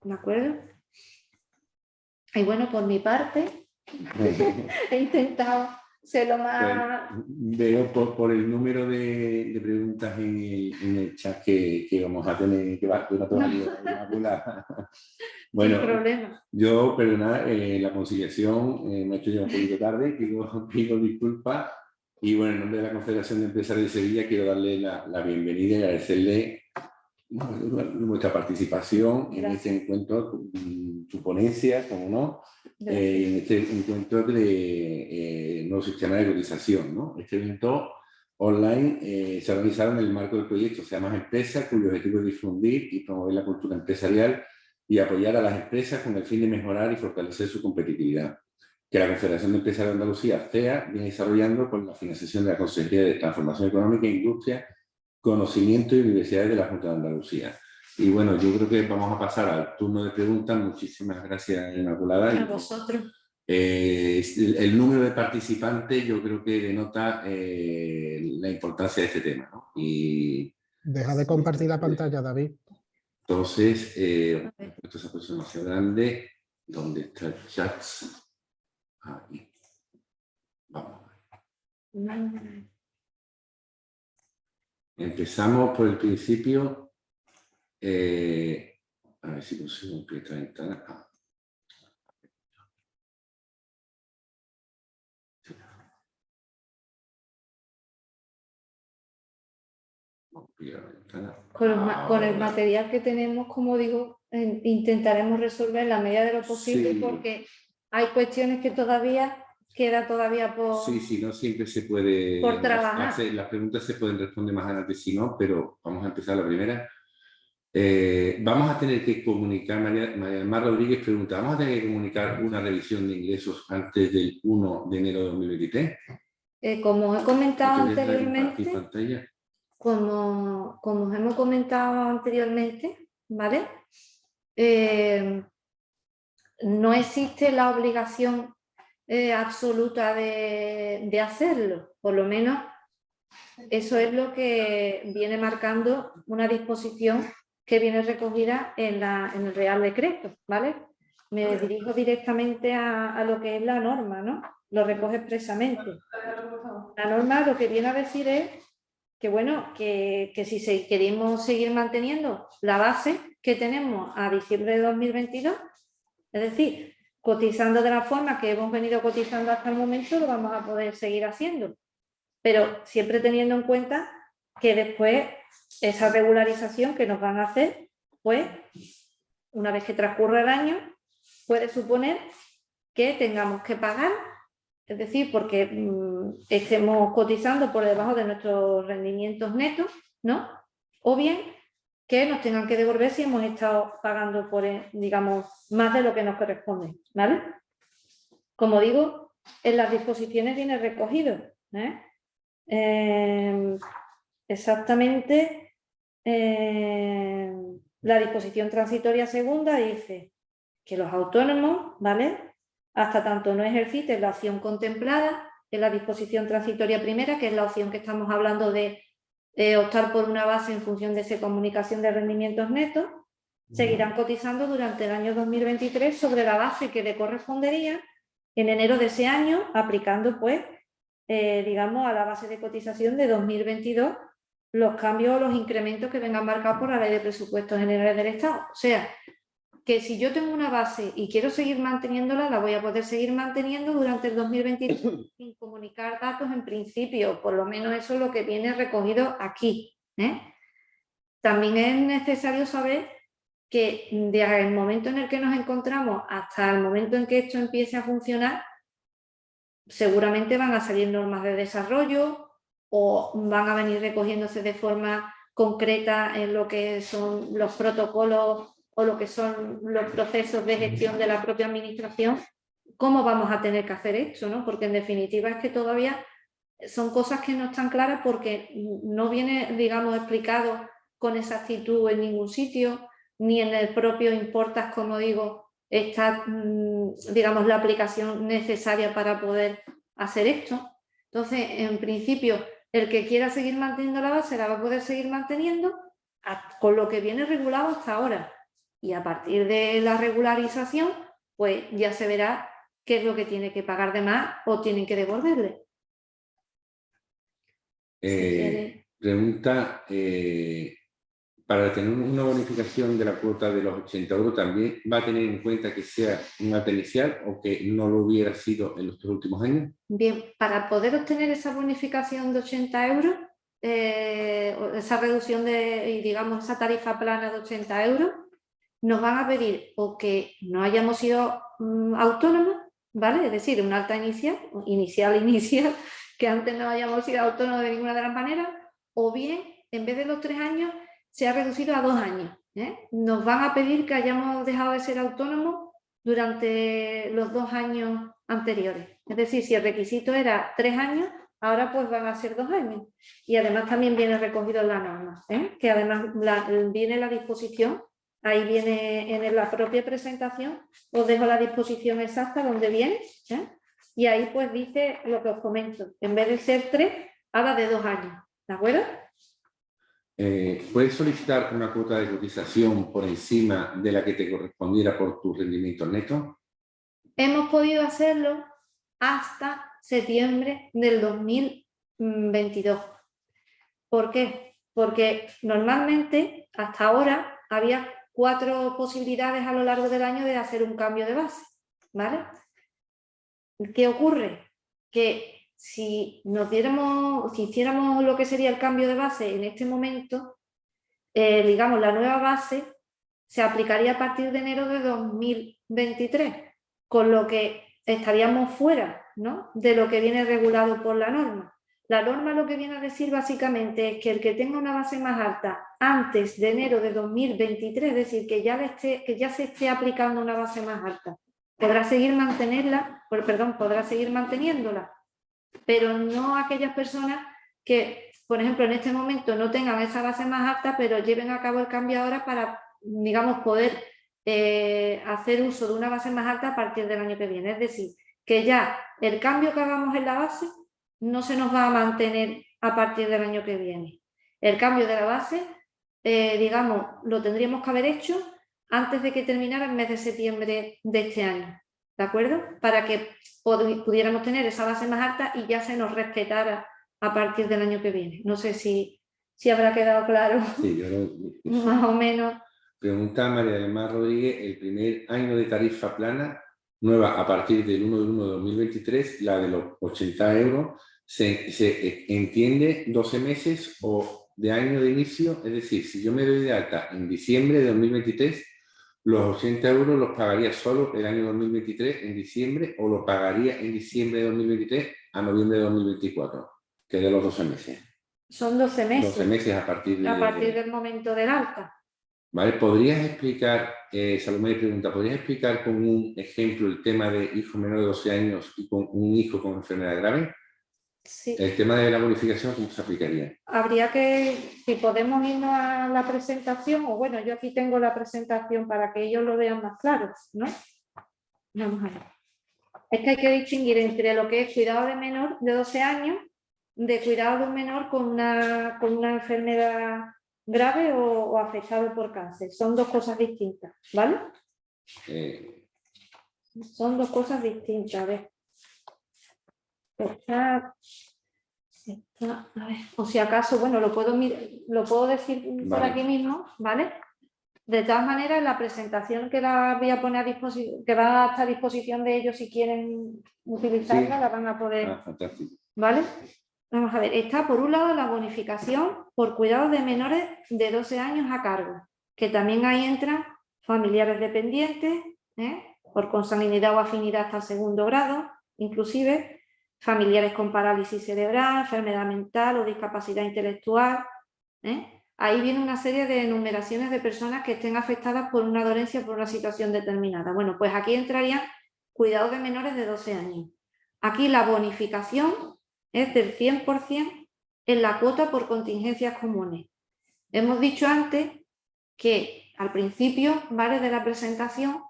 ¿De acuerdo? Y bueno, por mi parte, he intentado ser lo más... Pues, veo por el número de preguntas en el chat que vamos a tener que va Bueno, sin problema. yo, perdona, la conciliación me ha hecho ya un poquito tarde, pido disculpas. Y bueno, en nombre de la Confederación de Empresarios de Sevilla quiero darle la bienvenida y agradecerle nuestra participación en este encuentro, su ponencia, como no, en este encuentro de nuevo sistema de cotización, ¿no? Este evento online se ha realizado en el marco del proyecto Se llama Empresa, cuyo objetivo es difundir y promover la cultura empresarial y apoyar a las empresas con el fin de mejorar y fortalecer su competitividad, que la Confederación de Empresarios de Andalucía, CEA, viene desarrollando con la financiación de la Consejería de Transformación Económica e Industria, Conocimiento y Universidades de la Junta de Andalucía. Y bueno, yo creo que vamos a pasar al turno de preguntas. Muchísimas gracias, Inmaculada. A vosotros. El número de participantes yo creo que denota la importancia de este tema, ¿no? Y, deja de compartir la pantalla, David. Entonces, esto es una aproximación grande. ¿Dónde está el chat? Ahí. Vamos. Empezamos por el principio. A ver si consigo ampliar esta ventana. Con el material que tenemos, como digo, intentaremos resolver en la medida de lo posible, sí, porque hay cuestiones que todavía queda por... Sí, no siempre se puede... Por trabajar. Las preguntas se pueden responder más adelante si no, pero vamos a empezar la primera. Vamos a tener que comunicar, María del Mar Rodríguez pregunta, ¿vamos a tener que comunicar una revisión de ingresos antes del 1 de enero de 2023? Como he comentado anteriormente... Pantalla? Como os hemos comentado anteriormente, ¿vale? No existe la obligación absoluta de hacerlo, por lo menos eso es lo que viene marcando una disposición que viene recogida en el Real Decreto, ¿vale? Me dirijo directamente a lo que es la norma, ¿no? Lo recoge expresamente. La norma lo que viene a decir es que bueno, que si queremos seguir manteniendo la base que tenemos a diciembre de 2022, es decir, cotizando de la forma que hemos venido cotizando hasta el momento, lo vamos a poder seguir haciendo. Pero siempre teniendo en cuenta que después esa regularización que nos van a hacer, pues, una vez que transcurra el año, puede suponer que tengamos que pagar. Es decir, porque estemos cotizando por debajo de nuestros rendimientos netos, ¿no? O bien que nos tengan que devolver si hemos estado pagando por, digamos, más de lo que nos corresponde, ¿vale? Como digo, en las disposiciones viene recogido, exactamente, la disposición transitoria segunda dice que los autónomos, ¿vale?, hasta tanto no ejerciten la opción contemplada en la disposición transitoria primera, que es la opción que estamos hablando de optar por una base en función de esa comunicación de rendimientos netos, seguirán cotizando durante el año 2023 sobre la base que le correspondería en enero de ese año, aplicando, pues, digamos, a la base de cotización de 2022 los cambios o los incrementos que vengan marcados por la Ley de Presupuestos Generales del Estado. O sea, que si yo tengo una base y quiero seguir manteniéndola, la voy a poder seguir manteniendo durante el 2023 sin comunicar datos en principio, por lo menos eso es lo que viene recogido aquí. También es necesario saber que desde el momento en el que nos encontramos hasta el momento en que esto empiece a funcionar, seguramente van a salir normas de desarrollo o van a venir recogiéndose de forma concreta en lo que son los protocolos o lo que son los procesos de gestión de la propia administración. ¿Cómo vamos a tener que hacer esto, ¿no? Porque en definitiva es que todavía son cosas que no están claras porque no viene, digamos, explicado con exactitud en ningún sitio, ni en el propio Importas, como digo, está, digamos, la aplicación necesaria para poder hacer esto. Entonces, en principio, el que quiera seguir manteniendo la base la va a poder seguir manteniendo con lo que viene regulado hasta ahora. Y a partir de la regularización, pues ya se verá qué es lo que tiene que pagar de más o tienen que devolverle. Pregunta, para tener una bonificación de la cuota de los 80 euros, ¿también va a tener en cuenta que sea un acta inicial o que no lo hubiera sido en los 3 últimos años? Bien, para poder obtener esa bonificación de 80 euros, esa reducción y digamos esa tarifa plana de 80 euros, nos van a pedir o que no hayamos sido autónomos, ¿vale? Es decir, un alta inicial, que antes no hayamos sido autónomos de ninguna de las maneras, o bien, en vez de los 3 años, se ha reducido a 2 años. Nos van a pedir que hayamos dejado de ser autónomos durante los 2 años anteriores. Es decir, si el requisito era 3 años, ahora pues van a ser 2 años. Y además también viene recogido en la norma, que además viene la disposición. Ahí viene en la propia presentación, os dejo la disposición exacta donde viene, y ahí pues dice lo que os comento. En vez de ser 3, habla de 2 años, ¿de acuerdo? ¿Puedes solicitar una cuota de cotización por encima de la que te correspondiera por tus rendimientos netos? Hemos podido hacerlo hasta septiembre del 2022. ¿Por qué? Porque normalmente hasta ahora había 4 posibilidades a lo largo del año de hacer un cambio de base, ¿vale? ¿Qué ocurre? Que si hiciéramos lo que sería el cambio de base en este momento, digamos, la nueva base se aplicaría a partir de enero de 2023, con lo que estaríamos fuera, ¿no?, de lo que viene regulado por la norma. La norma lo que viene a decir básicamente es que el que tenga una base más alta antes de enero de 2023, es decir, que ya se esté aplicando una base más alta, podrá seguir manteniéndola, pero no aquellas personas que, por ejemplo, en este momento no tengan esa base más alta, pero lleven a cabo el cambio ahora para, digamos, poder hacer uso de una base más alta a partir del año que viene. Es decir, que ya el cambio que hagamos en la base no se nos va a mantener a partir del año que viene. El cambio de la base, digamos, lo tendríamos que haber hecho antes de que terminara el mes de septiembre de este año, ¿de acuerdo? Para que pudiéramos tener esa base más alta y ya se nos respetara a partir del año que viene. No sé si habrá quedado claro. Sí, yo creo que sí. Más o menos. Pregunta María del Mar Rodríguez, el primer año de tarifa plana nueva a partir del 1 de 1 de 2023, la de los 80 euros, ¿se entiende 12 meses o de año de inicio? Es decir, si yo me doy de alta en diciembre de 2023, ¿los 80 euros los pagaría solo el año 2023 en diciembre o lo pagaría en diciembre de 2023 a noviembre de 2024? Que de los 12 meses. Son 12 meses. 12 meses a partir del momento del alta. ¿Vale? ¿Podrías explicar, Salomé pregunta, ¿podrías explicar con un ejemplo el tema de hijo menor de 12 años y con un hijo con enfermedad grave? Sí. El tema de la bonificación, ¿cómo se aplicaría? Habría que, si podemos irnos a la presentación, o bueno, yo aquí tengo la presentación para que ellos lo vean más claro, ¿no? Vamos a ver. Es que hay que distinguir entre lo que es cuidado de menor de 12 años, de cuidado de un menor con una enfermedad grave o afectado por cáncer. Son 2 cosas distintas, ¿vale? Son 2 cosas distintas. A ver. A ver. O si acaso, bueno, lo puedo decir por aquí mismo, ¿vale? De todas maneras, la presentación que la voy a poner a disposición, que va a estar a disposición de ellos si quieren utilizarla, sí, la van a poder. Fantástico. ¿Vale? Vamos a ver, está por un lado la bonificación por cuidados de menores de 12 años a cargo, que también ahí entran familiares dependientes, por consanguinidad o afinidad hasta el 2º grado, inclusive familiares con parálisis cerebral, enfermedad mental o discapacidad intelectual. Ahí viene una serie de enumeraciones de personas que estén afectadas por una dolencia o por una situación determinada. Bueno, pues aquí entrarían cuidados de menores de 12 años. Aquí la bonificación es del 100% en la cuota por contingencias comunes. Hemos dicho antes que al principio, ¿vale?, de la presentación,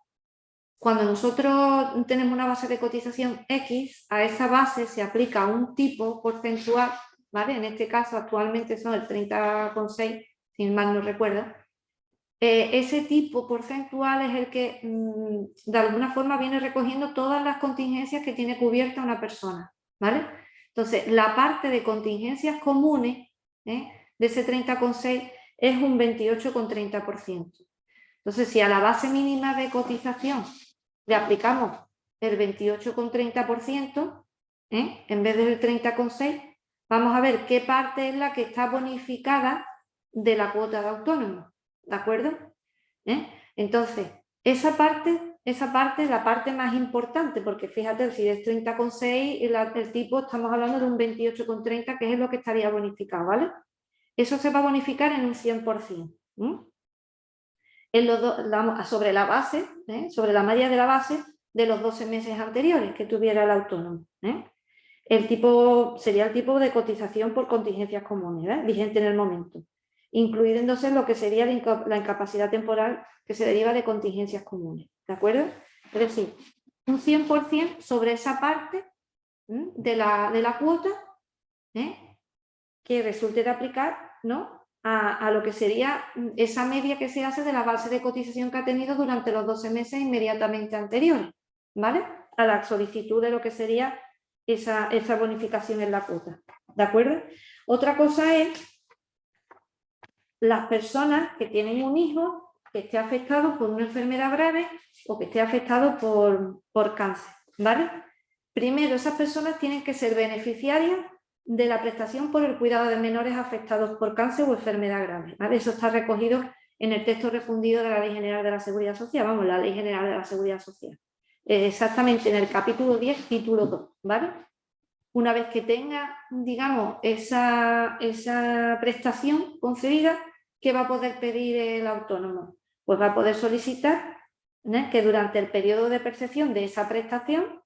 cuando nosotros tenemos una base de cotización X, a esa base se aplica un tipo porcentual, ¿vale? En este caso actualmente son el 30,6, si mal no recuerdo. Ese tipo porcentual es el que de alguna forma viene recogiendo todas las contingencias que tiene cubierta una persona, ¿vale? Entonces, la parte de contingencias comunes de ese 30,6 es un 28,30%. Entonces, si a la base mínima de cotización le aplicamos el 28,30%, en vez del 30,6, vamos a ver qué parte es la que está bonificada de la cuota de autónomo, ¿de acuerdo? Entonces, esa parte es la parte más importante, porque fíjate, si es 30,6, el tipo, estamos hablando de un 28,30, que es lo que estaría bonificado, ¿vale? Eso se va a bonificar en un 100%. Sobre la base, sobre la media de la base de los 12 meses anteriores que tuviera el autónomo. El tipo sería el tipo de cotización por contingencias comunes, vigente en el momento, incluyéndose lo que sería la incapacidad temporal que se deriva de contingencias comunes, ¿de acuerdo? Es decir, un 100% sobre esa parte de la cuota que resulte de aplicar, ¿no?, a lo que sería esa media que se hace de la base de cotización que ha tenido durante los 12 meses inmediatamente anteriores, ¿vale?, a la solicitud de lo que sería esa bonificación en la cuota, ¿de acuerdo? Otra cosa es las personas que tienen un hijo que esté afectado por una enfermedad grave o que esté afectado por cáncer, ¿vale? Primero, esas personas tienen que ser beneficiarias de la prestación por el cuidado de menores afectados por cáncer o enfermedad grave, ¿vale? Eso está recogido en el texto refundido de la Ley General de la Seguridad Social, vamos, la Ley General de la Seguridad Social. Exactamente en el capítulo 10, título 2, ¿vale? Una vez que tenga, digamos, esa prestación concedida, ¿qué va a poder pedir el autónomo? Pues va a poder solicitar que durante el periodo de percepción de esa prestación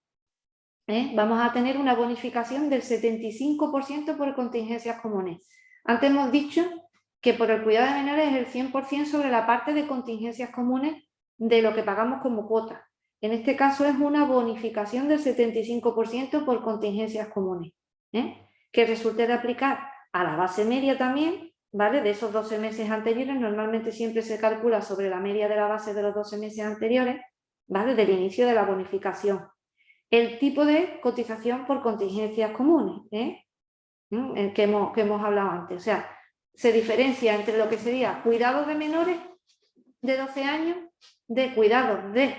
vamos a tener una bonificación del 75% por contingencias comunes. Antes hemos dicho que por el cuidado de menores es el 100% sobre la parte de contingencias comunes de lo que pagamos como cuota. En este caso es una bonificación del 75% por contingencias comunes, que resulte de aplicar a la base media también, ¿vale? De esos 12 meses anteriores, normalmente siempre se calcula sobre la media de la base de los 12 meses anteriores, ¿vale?, del inicio de la bonificación. El tipo de cotización por contingencias comunes, el que hemos hablado antes. O sea, se diferencia entre lo que sería cuidados de menores de 12 años de cuidados de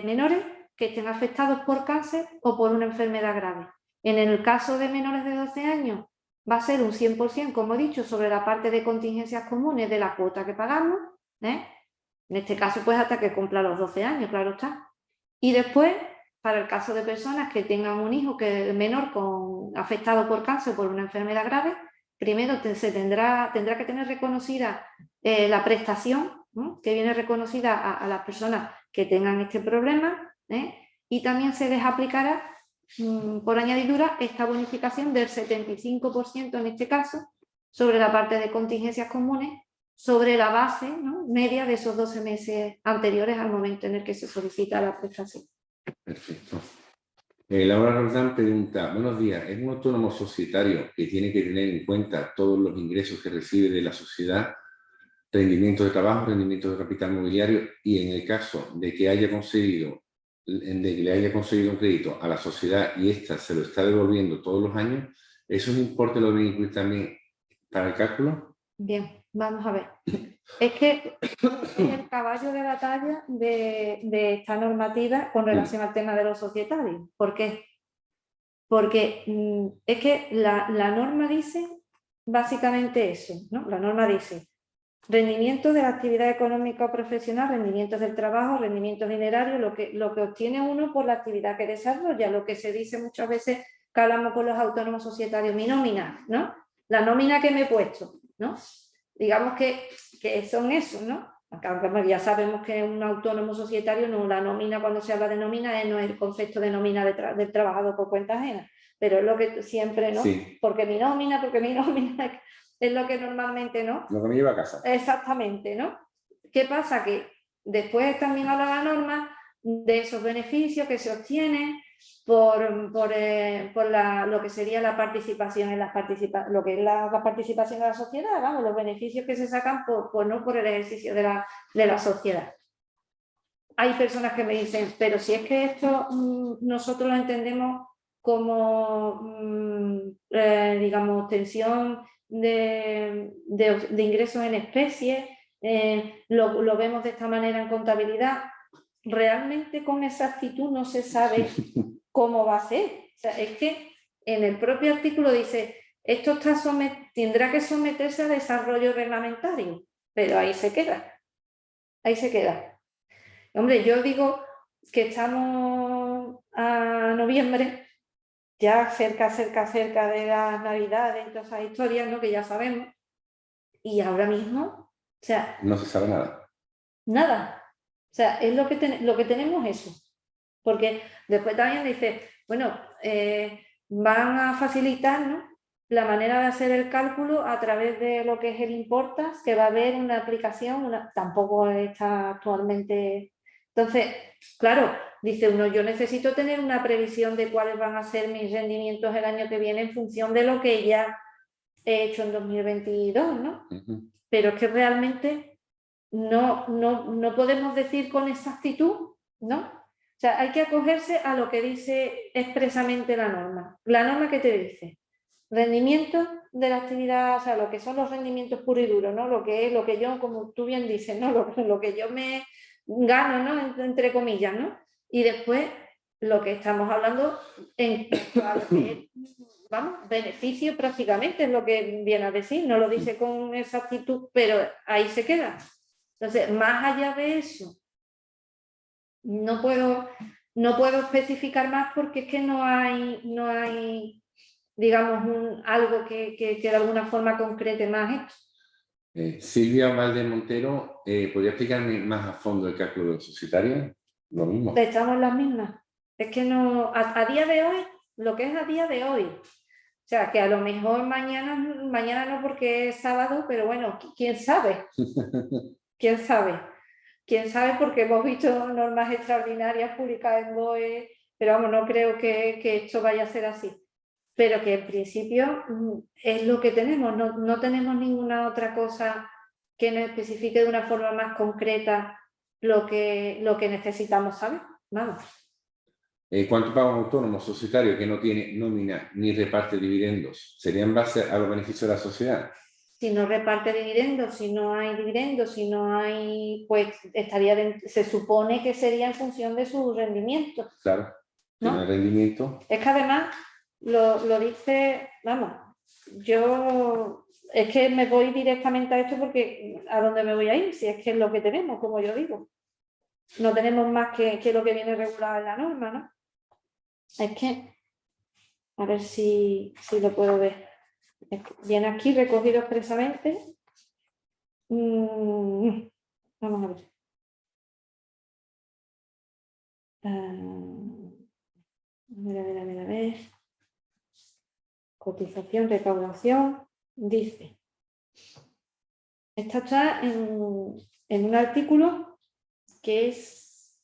menores que estén afectados por cáncer o por una enfermedad grave. En el caso de menores de 12 años va a ser un 100%, como he dicho, sobre la parte de contingencias comunes de la cuota que pagamos, en este caso pues hasta que cumpla los 12 años, claro está. Y después, para el caso de personas que tengan un hijo que es menor afectado por cáncer o por una enfermedad grave, primero tendrá que tener reconocida la prestación, que viene reconocida a las personas que tengan este problema, y también se les aplicará por añadidura esta bonificación del 75% en este caso sobre la parte de contingencias comunes, sobre la base media de esos 12 meses anteriores al momento en el que se solicita la prestación. Perfecto. Laura Roldán pregunta, buenos días, ¿es un autónomo societario que tiene que tener en cuenta todos los ingresos que recibe de la sociedad, rendimiento de trabajo, rendimiento de capital mobiliario, y en el caso de que le haya concedido un crédito a la sociedad y ésta se lo está devolviendo todos los años, ¿eso un importe lo debe incluir también para el cálculo? Bien, vamos a ver. Es que es el caballo de batalla de esta normativa con relación al tema de los societarios. ¿Por qué? Porque es que la norma dice básicamente eso, ¿no? La norma dice rendimiento de la actividad económica o profesional, rendimientos del trabajo, rendimientos dinerarios, lo que obtiene uno por la actividad que desarrolla, lo que se dice muchas veces que hablamos con los autónomos societarios, mi nómina, ¿no? La nómina que me he puesto, ¿no? Digamos que son esos, ¿no? Aunque ya sabemos que un autónomo societario, no, la nómina, cuando se habla de nómina, no es el concepto de nómina del trabajador por cuenta ajena, pero es lo que siempre, ¿no? Sí. Porque mi nómina, es lo que normalmente, ¿no? Lo que me lleva a casa. Exactamente, ¿no? ¿Qué pasa? Que después también habla la norma de esos beneficios que se obtienen por lo que sería la participación en la participación de la sociedad, vamos, los beneficios que se sacan no por el ejercicio de la sociedad. Hay personas que me dicen, pero si es que esto nosotros lo entendemos como, digamos, obtención de ingresos en especie, lo vemos de esta manera en contabilidad. Realmente con exactitud no se sabe cómo va a ser. O sea, es que en el propio artículo dice, esto tendrá que someterse a desarrollo reglamentario, pero ahí se queda. Ahí se queda. Hombre, yo digo que estamos a noviembre, ya cerca de las Navidades y todas esas historias, ¿no? Que ya sabemos, y ahora mismo, o sea... No se sabe nada. Nada. O sea, es lo que tenemos eso. Porque después también dice, bueno, van a facilitarnos la manera de hacer el cálculo a través de lo que es el Importas, que va a haber una aplicación, tampoco está actualmente... Entonces, claro, dice uno, yo necesito tener una previsión de cuáles van a ser mis rendimientos el año que viene en función de lo que ya he hecho en 2022, ¿no? Pero es que realmente no podemos decir con exactitud, ¿no? O sea, hay que acogerse a lo que dice expresamente la norma. La norma que te dice, rendimiento de la actividad, o sea, lo que son los rendimientos puros y duros, ¿no? Lo que yo, como tú bien dices, ¿no? Lo que yo me gano, ¿no? Entre comillas, ¿no? Y después lo que estamos hablando vamos, beneficio prácticamente es lo que viene a decir, no lo dice con exactitud, pero ahí se queda. Entonces, más allá de eso, no puedo especificar más porque es que no hay digamos, algo que de alguna forma concrete más esto. Silvia Valdés Montero, ¿podría explicarme más a fondo el cálculo societario? Lo mismo. Estamos las mismas. Es que no, a día de hoy, lo que es a día de hoy, o sea, que a lo mejor mañana no porque es sábado, pero bueno, quién sabe. ¿Quién sabe? ¿Quién sabe? Porque hemos visto normas extraordinarias publicadas en BOE, pero vamos, no creo que esto vaya a ser así. Pero que en principio es lo que tenemos, no tenemos ninguna otra cosa que nos especifique de una forma más concreta lo que necesitamos saber. Vamos. ¿Cuánto paga un autónomo societario que no tiene nómina ni reparte dividendos? ¿Sería en base a los beneficios de la sociedad? Si no reparte dividendos, si no hay dividendos, si no hay, pues se supone que sería en función de su rendimiento. Claro, ¿no? Tiene rendimiento. Es que además lo dice, vamos, yo es que me voy directamente a esto porque a dónde me voy a ir, si es que es lo que tenemos, como yo digo. No tenemos más que lo que viene regulado en la norma, ¿no? Es que, a ver si lo puedo ver. Viene aquí recogido expresamente. Vamos a ver. A ver. Cotización, recaudación. Dice. Esta está en un artículo que es,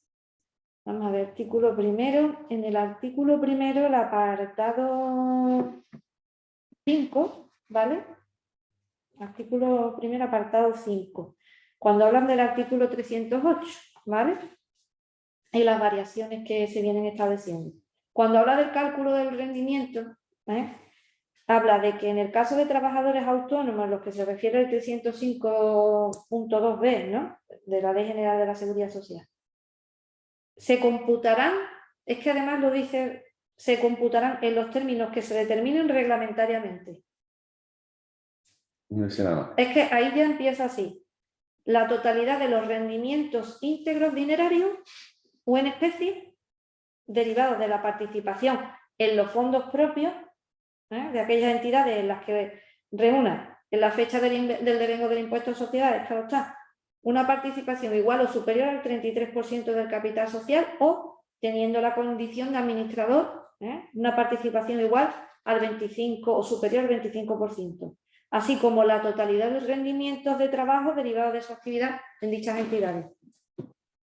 vamos a ver, artículo primero. En el artículo primero, el apartado 5, ¿vale? Artículo primero, apartado 5. Cuando hablan del artículo 308, ¿vale? Y las variaciones que se vienen estableciendo. Cuando habla del cálculo del rendimiento, habla de que en el caso de trabajadores autónomos, los que se refiere al 305.2b, ¿no? De la Ley General de la Seguridad Social, se computarán, es que además lo dice, se computarán en los términos que se determinen reglamentariamente. No dice nada. Es que ahí ya empieza así. La totalidad de los rendimientos íntegros dinerarios o en especie derivados de la participación en los fondos propios de aquellas entidades en las que reúnan en la fecha del devengo del impuesto de sociedades, claro está, una participación igual o superior al 33% del capital social o teniendo la condición de administrador, una participación igual al 25% o superior al 25%. Así como la totalidad de los rendimientos de trabajo derivados de su actividad en dichas entidades. O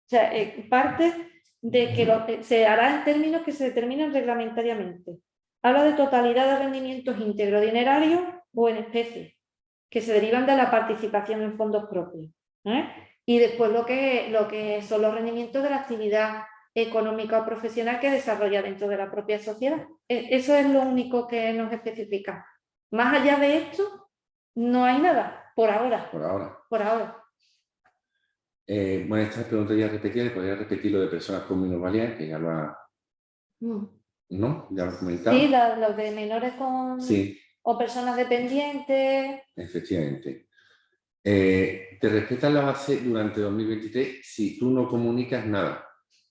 sea, parte de que se hará en términos que se determinan reglamentariamente. Habla de totalidad de rendimientos íntegros dinerarios o en especie, que se derivan de la participación en fondos propios. Y después lo que son los rendimientos de la actividad económica o profesional que desarrolla dentro de la propia sociedad. Eso es lo único que nos especifica. Más allá de esto, no hay nada, por ahora. Por ahora. Por ahora. Bueno, esta pregunta ya repetida, podría repetir lo de personas con minusvalía, que ya lo ha... ¿No? Ya lo he comentado. Sí, los de menores con... Sí. O personas dependientes. Efectivamente. Te respetan la base durante 2023 si tú no comunicas nada.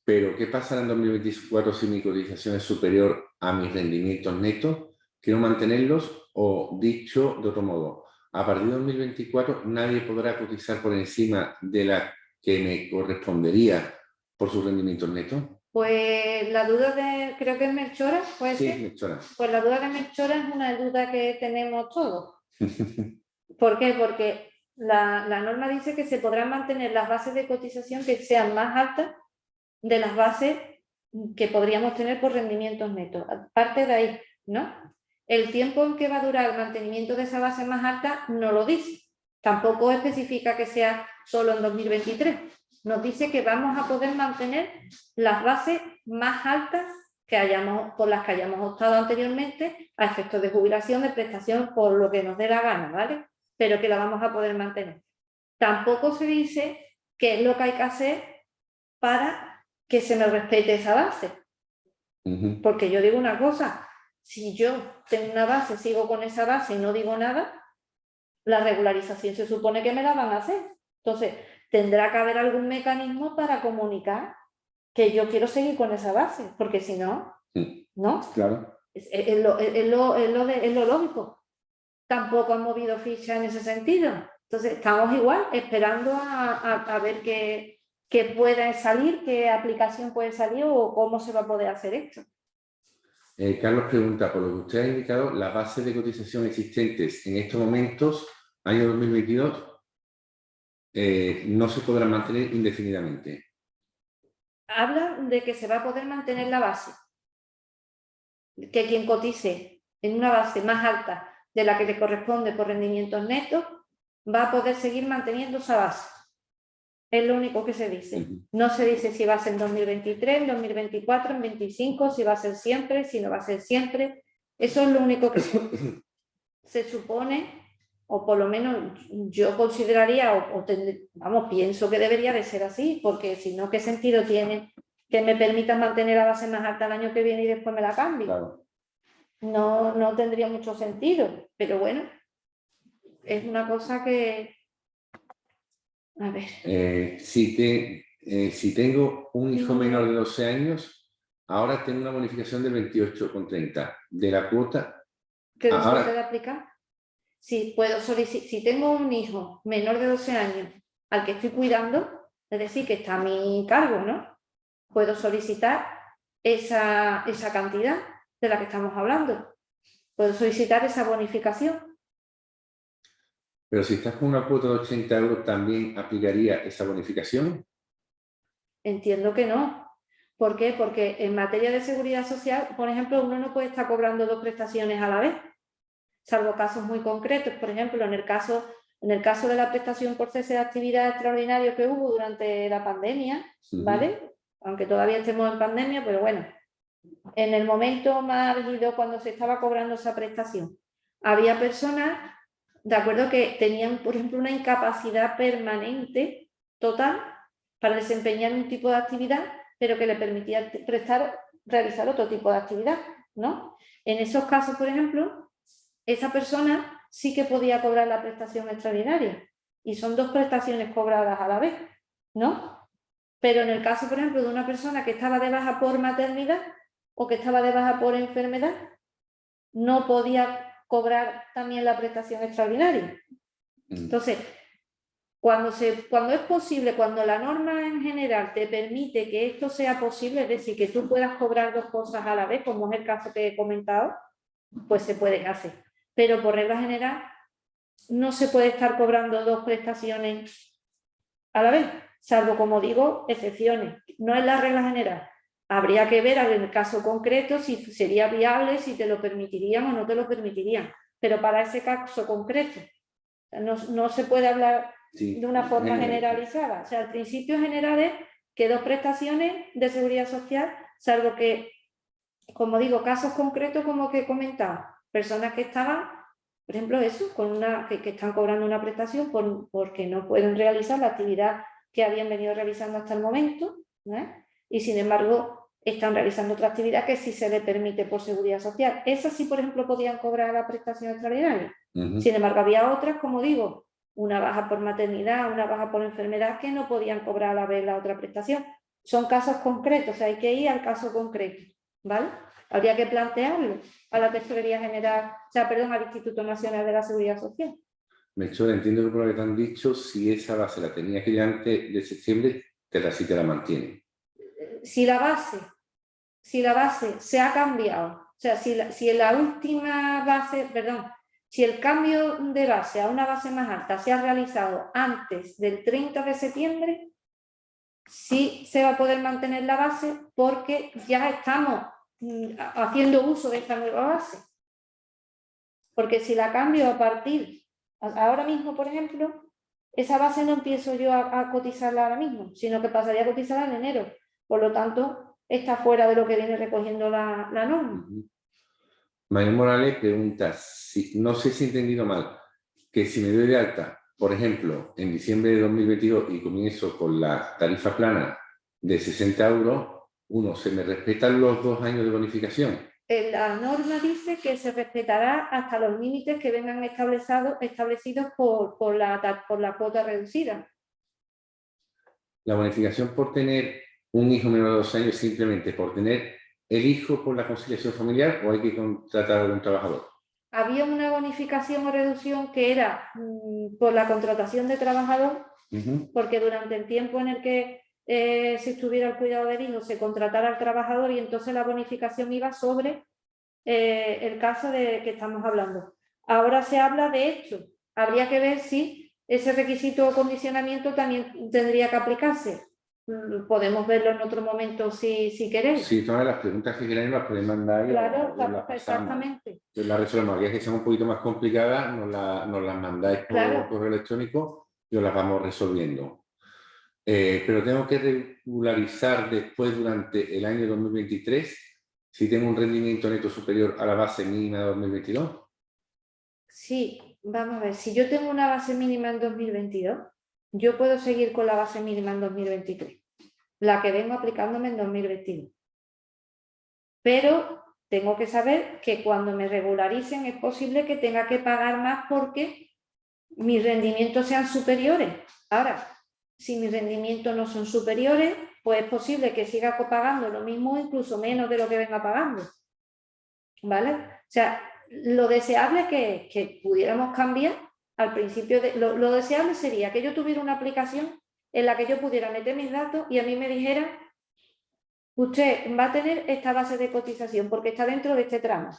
Pero, ¿qué pasará en 2024 si mi cotización es superior a mis rendimientos netos? ¿Quiero mantenerlos? O, dicho de otro modo, a partir de 2024 nadie podrá cotizar por encima de la que me correspondería por sus rendimientos netos. Pues la duda de, creo que es Melchora, ¿puede Sí, ser? Melchora. Pues la duda de Melchora es una duda que tenemos todos. ¿Por qué? Porque la norma dice que se podrán mantener las bases de cotización que sean más altas de las bases que podríamos tener por rendimientos netos. Aparte de ahí, ¿no? El tiempo en que va a durar el mantenimiento de esa base más alta no lo dice. Tampoco especifica que sea solo en 2023. Nos dice que vamos a poder mantener las bases más altas por las que hayamos optado anteriormente a efectos de jubilación, de prestación, por lo que nos dé la gana, ¿vale? Pero que la vamos a poder mantener. Tampoco se dice qué es lo que hay que hacer para que se me respete esa base. Porque yo digo una cosa, si yo tengo una base, sigo con esa base y no digo nada, la regularización se supone que me la van a hacer. Entonces, tendrá que haber algún mecanismo para comunicar que yo quiero seguir con esa base, porque si no, ¿no? Claro. Es lo lógico. Tampoco han movido ficha en ese sentido. Entonces, estamos igual esperando a ver qué puede salir, qué aplicación puede salir o cómo se va a poder hacer esto. Carlos pregunta, por lo que usted ha indicado, las bases de cotización existentes en estos momentos, año 2022, no se podrán mantener indefinidamente. Habla de que se va a poder mantener la base. Que quien cotice en una base más alta de la que le corresponde por rendimientos netos, va a poder seguir manteniendo esa base. Es lo único que se dice. No se dice si va a ser en 2023, en 2024, en 2025, si va a ser siempre, si no va a ser siempre. Eso es lo único que se supone, o por lo menos yo consideraría, pienso que debería de ser así, porque si no, ¿qué sentido tiene que me permitan mantener la base más alta el año que viene y después me la cambie? Claro. No tendría mucho sentido, pero bueno, es una cosa que... A ver. Si tengo un hijo menor de 12 años, ahora tengo una bonificación del 28,30 de la cuota. ¿Qué se puede aplicar? Si tengo un hijo menor de 12 años al que estoy cuidando, es decir, que está a mi cargo, ¿no? Puedo solicitar esa cantidad de la que estamos hablando. Puedo solicitar esa bonificación. Pero si estás con una cuota de 80 euros, ¿también aplicaría esa bonificación? Entiendo que no. ¿Por qué? Porque en materia de seguridad social, por ejemplo, uno no puede estar cobrando dos prestaciones a la vez, salvo casos muy concretos. Por ejemplo, en el caso de la prestación por cese de actividad extraordinaria que hubo durante la pandemia, ¿vale? Aunque todavía estemos en pandemia, pero bueno, en el momento más álgido cuando se estaba cobrando esa prestación, había personas, de acuerdo, que tenían, por ejemplo, una incapacidad permanente total para desempeñar un tipo de actividad, pero que le permitía realizar otro tipo de actividad, ¿no? En esos casos, por ejemplo, esa persona sí que podía cobrar la prestación extraordinaria y son dos prestaciones cobradas a la vez, ¿no? Pero en el caso, por ejemplo, de una persona que estaba de baja por maternidad o que estaba de baja por enfermedad, no podía cobrar también la prestación extraordinaria. Entonces, cuando es posible, cuando la norma en general te permite que esto sea posible, es decir, que tú puedas cobrar dos cosas a la vez, como es el caso que he comentado, pues se puede hacer. Pero por regla general no se puede estar cobrando dos prestaciones a la vez. salvo, como digo, excepciones. No es la regla general. Habría que ver en el caso concreto si sería viable, si te lo permitirían o no te lo permitirían. Pero para ese caso concreto no se puede hablar de una forma generalizada. O sea, el principio general es que 2 prestaciones de seguridad social, salvo que, como digo, casos concretos como que he comentado, personas que estaban, por ejemplo, eso, que están cobrando una prestación porque no pueden realizar la actividad que habían venido realizando hasta el momento, ¿eh? Y sin embargo están realizando otra actividad que sí se les permite por seguridad social. Esas sí, por ejemplo, podían cobrar la prestación extraordinaria. Sin embargo, había otras, como digo, una baja por maternidad, una baja por enfermedad, que no podían cobrar a la vez la otra prestación. Son casos concretos, o sea, hay que ir al caso concreto, ¿vale? Habría que plantearlo a la Tesorería General, o sea, perdón, al Instituto Nacional de la Seguridad Social. Melchor, entiendo que por lo que te han dicho, si esa base la tenías que ir antes de septiembre, sí te la mantienen. Si la base se ha cambiado, o sea, si en la última base, perdón, si el cambio de base a una base más alta se ha realizado antes del 30 de septiembre, sí se va a poder mantener la base porque ya estamos haciendo uso de esta nueva base. Porque si la cambio a partir, ahora mismo, por ejemplo, esa base no empiezo yo a cotizarla ahora mismo, sino que pasaría a cotizarla en enero. Por lo tanto, está fuera de lo que viene recogiendo la norma. Manuel Morales pregunta, no sé si he entendido mal, que si me doy de alta, por ejemplo, en diciembre de 2022 y comienzo con la tarifa plana de 60 €, ¿se me respetan los 2 años de bonificación? La norma dice que se respetará hasta los límites que vengan establecidos por la cuota reducida. La bonificación por tener un hijo menor de 2 años, simplemente por tener el hijo por la conciliación familiar, o hay que contratar a un trabajador. Había una bonificación o reducción que era por la contratación de trabajador, porque durante el tiempo en el que se estuviera el cuidado del hijo se contratara al trabajador, y entonces la bonificación iba sobre el caso de que estamos hablando. Ahora se habla de esto. Habría que ver si ese requisito o condicionamiento también tendría que aplicarse. Podemos verlo en otro momento si queréis. Sí, todas las preguntas que queráis las podéis mandar. Claro, exactamente. La resolvemos. Ya que sean un poquito más complicadas, nos las mandáis por correo electrónico y os las vamos resolviendo. Pero tengo que regularizar después, durante el año 2023, si tengo un rendimiento neto superior a la base mínima de 2022. Sí, vamos a ver. Si yo tengo una base mínima en 2022, yo puedo seguir con la base mínima en 2023, la que vengo aplicándome en 2022. Pero tengo que saber que cuando me regularicen es posible que tenga que pagar más porque mis rendimientos sean superiores. Ahora, si mis rendimientos no son superiores, pues es posible que siga pagando lo mismo, incluso menos de lo que venga pagando. ¿Vale? O sea, lo deseable es que pudiéramos cambiar al principio. Lo deseable sería que yo tuviera una aplicación en la que yo pudiera meter mis datos y a mí me dijera: usted va a tener esta base de cotización porque está dentro de este tramo.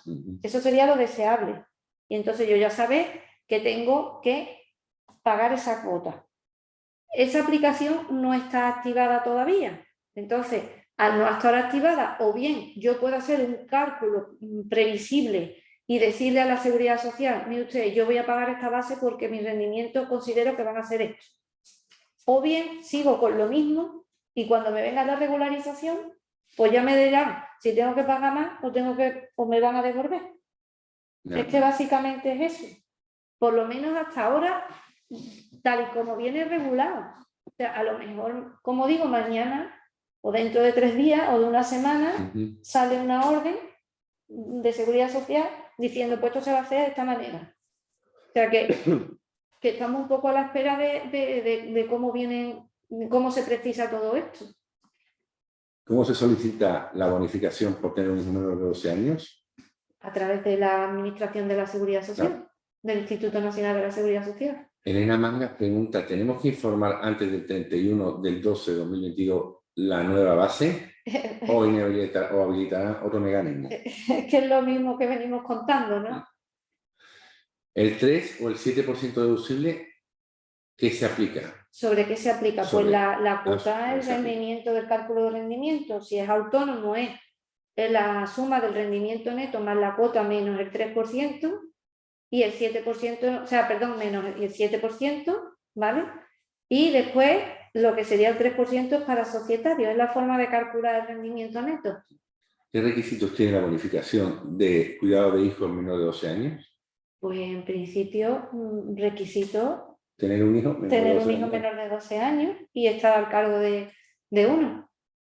Eso sería lo deseable. Y entonces yo ya sé que tengo que pagar esa cuota. Esa aplicación no está activada todavía. Entonces, al no estar activada, o bien yo puedo hacer un cálculo previsible y decirle a la Seguridad Social: mire usted, yo voy a pagar esta base porque mi rendimiento considero que van a ser esto. O bien sigo con lo mismo y cuando me venga la regularización, pues ya me dirán si tengo que pagar más o me van a devolver. Es que básicamente es eso. Por lo menos hasta ahora, tal y como viene regulado. O sea, a lo mejor, como digo, mañana o dentro de 3 días o de una semana sale una orden de Seguridad Social diciendo: pues esto se va a hacer de esta manera. O sea que estamos un poco a la espera de cómo se precisa todo esto. ¿Cómo se solicita la bonificación por tener un hijo menor de 12 años? A través de la Administración de la Seguridad Social, del Instituto Nacional de la Seguridad Social. Elena Mangas pregunta: ¿tenemos que informar antes del 31 del 12 de 2022 la nueva base o habilitarán otro mecanismo? Es que es lo mismo que venimos contando, ¿no? ¿El 3 o el 7% deducible qué se aplica? ¿Sobre qué se aplica? Sobre- Pues la cuota ¿qué es se el aplica? rendimiento del cálculo de rendimiento. Si es autónomo es la suma del rendimiento neto más la cuota menos el 3% y el 7%, o sea, perdón, menos el 7%, ¿vale? Y después lo que sería el 3% es para societarios, es la forma de calcular el rendimiento neto. ¿Qué requisitos tiene la bonificación de cuidado de hijos menores de 12 años? Pues en principio, requisito Tener un hijo menor de tener 12 un hijo años. menor de 12 años y estar al cargo de uno.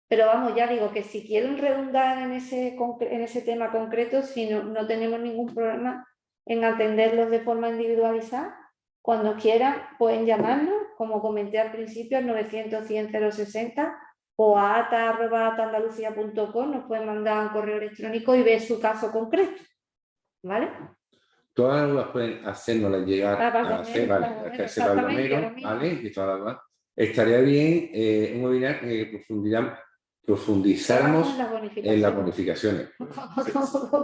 Pero vamos, ya digo que si quieren redundar en ese tema concreto, si no tenemos ningún problema en atenderlos de forma individualizada, cuando quieran pueden llamarnos, como comenté al principio, al 900-100-060 o a ata@atandalucia.com, nos pueden mandar un correo electrónico y ver su caso concreto, ¿vale? Todas las dudas pueden hacérnoslas llegar a hacer, Baldomero, vale, que hacer exactamente, Baldomero, lo mismo. ¿vale? Y todas las dudas. Estaría bien un webinar que profundizáramos en las bonificaciones.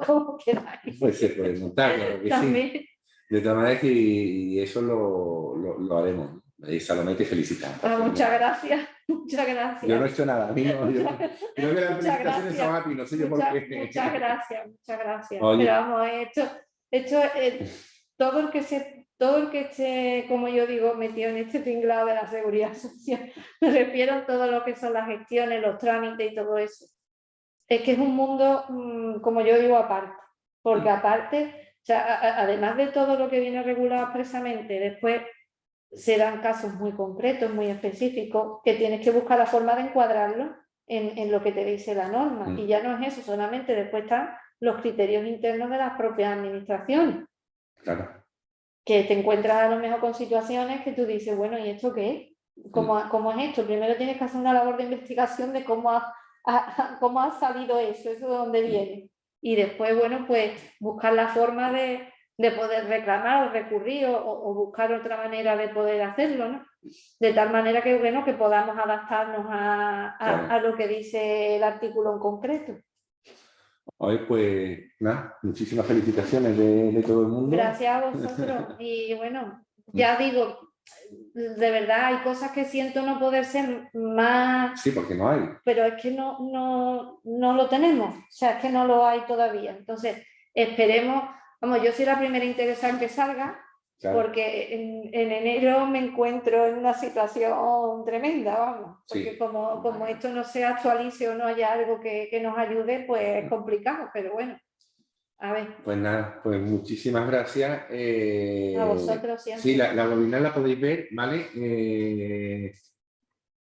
Como queráis. Pues se puede montar, claro que sí. También. De todas maneras que y eso lo haremos, ¿no? Y Salomé te felicita. Muchas gracias, muchas gracias. Yo no he hecho nada, a mí no. Yo creo que las Muchas felicitaciones son a ti, no sé yo por qué. Muchas gracias, muchas gracias. Oye. Pero vamos, todo el que esté, como yo digo, metido en este tinglado de la seguridad social, me refiero a todo lo que son las gestiones, los trámites y todo eso. Es que es un mundo, como yo digo, aparte. Porque aparte, o sea, además de todo lo que viene regulado expresamente, después se dan casos muy concretos, muy específicos, que tienes que buscar la forma de encuadrarlo en lo que te dice la norma. Y ya no es eso, solamente después están los criterios internos de las propias administraciones. Claro. Que te encuentras a lo mejor con situaciones que tú dices, bueno, ¿y esto qué es? ¿Cómo es esto? Primero tienes que hacer una labor de investigación de cómo ha salido eso de dónde viene. Y después, bueno, pues buscar la forma de poder reclamar o recurrir o buscar otra manera de poder hacerlo, ¿no? De tal manera que, bueno, que podamos adaptarnos a lo que dice el artículo en concreto. Hoy, pues, nada, muchísimas felicitaciones de todo el mundo. Gracias a vosotros. Y bueno, ya digo, de verdad hay cosas que siento no poder ser más... Sí, porque no hay. Pero es que no lo tenemos, o sea, es que no lo hay todavía. Entonces, esperemos, vamos, yo soy la primera interesada en que salga, claro. Porque en enero me encuentro en una situación tremenda, vamos, porque sí. como esto no se actualice o no haya algo que nos ayude, pues es complicado, pero bueno. A ver. Pues nada, pues muchísimas gracias. A vosotros siempre. Sí, la webinar la podéis ver, ¿vale?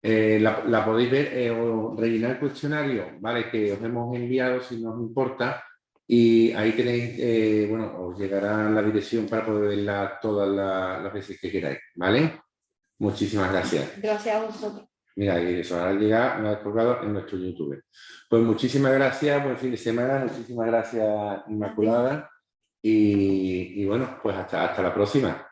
La podéis ver o rellenar el cuestionario, ¿vale? Que os hemos enviado, si no os importa. Y ahí tenéis, bueno, os llegará la dirección para poder verla todas las veces que queráis, ¿vale? Muchísimas gracias. Gracias a vosotros. Mira, y eso ahora llega, me ha colgado en nuestro YouTube. Pues muchísimas gracias, buen fin de semana, muchísimas gracias, Inmaculada. Y bueno, pues hasta la próxima.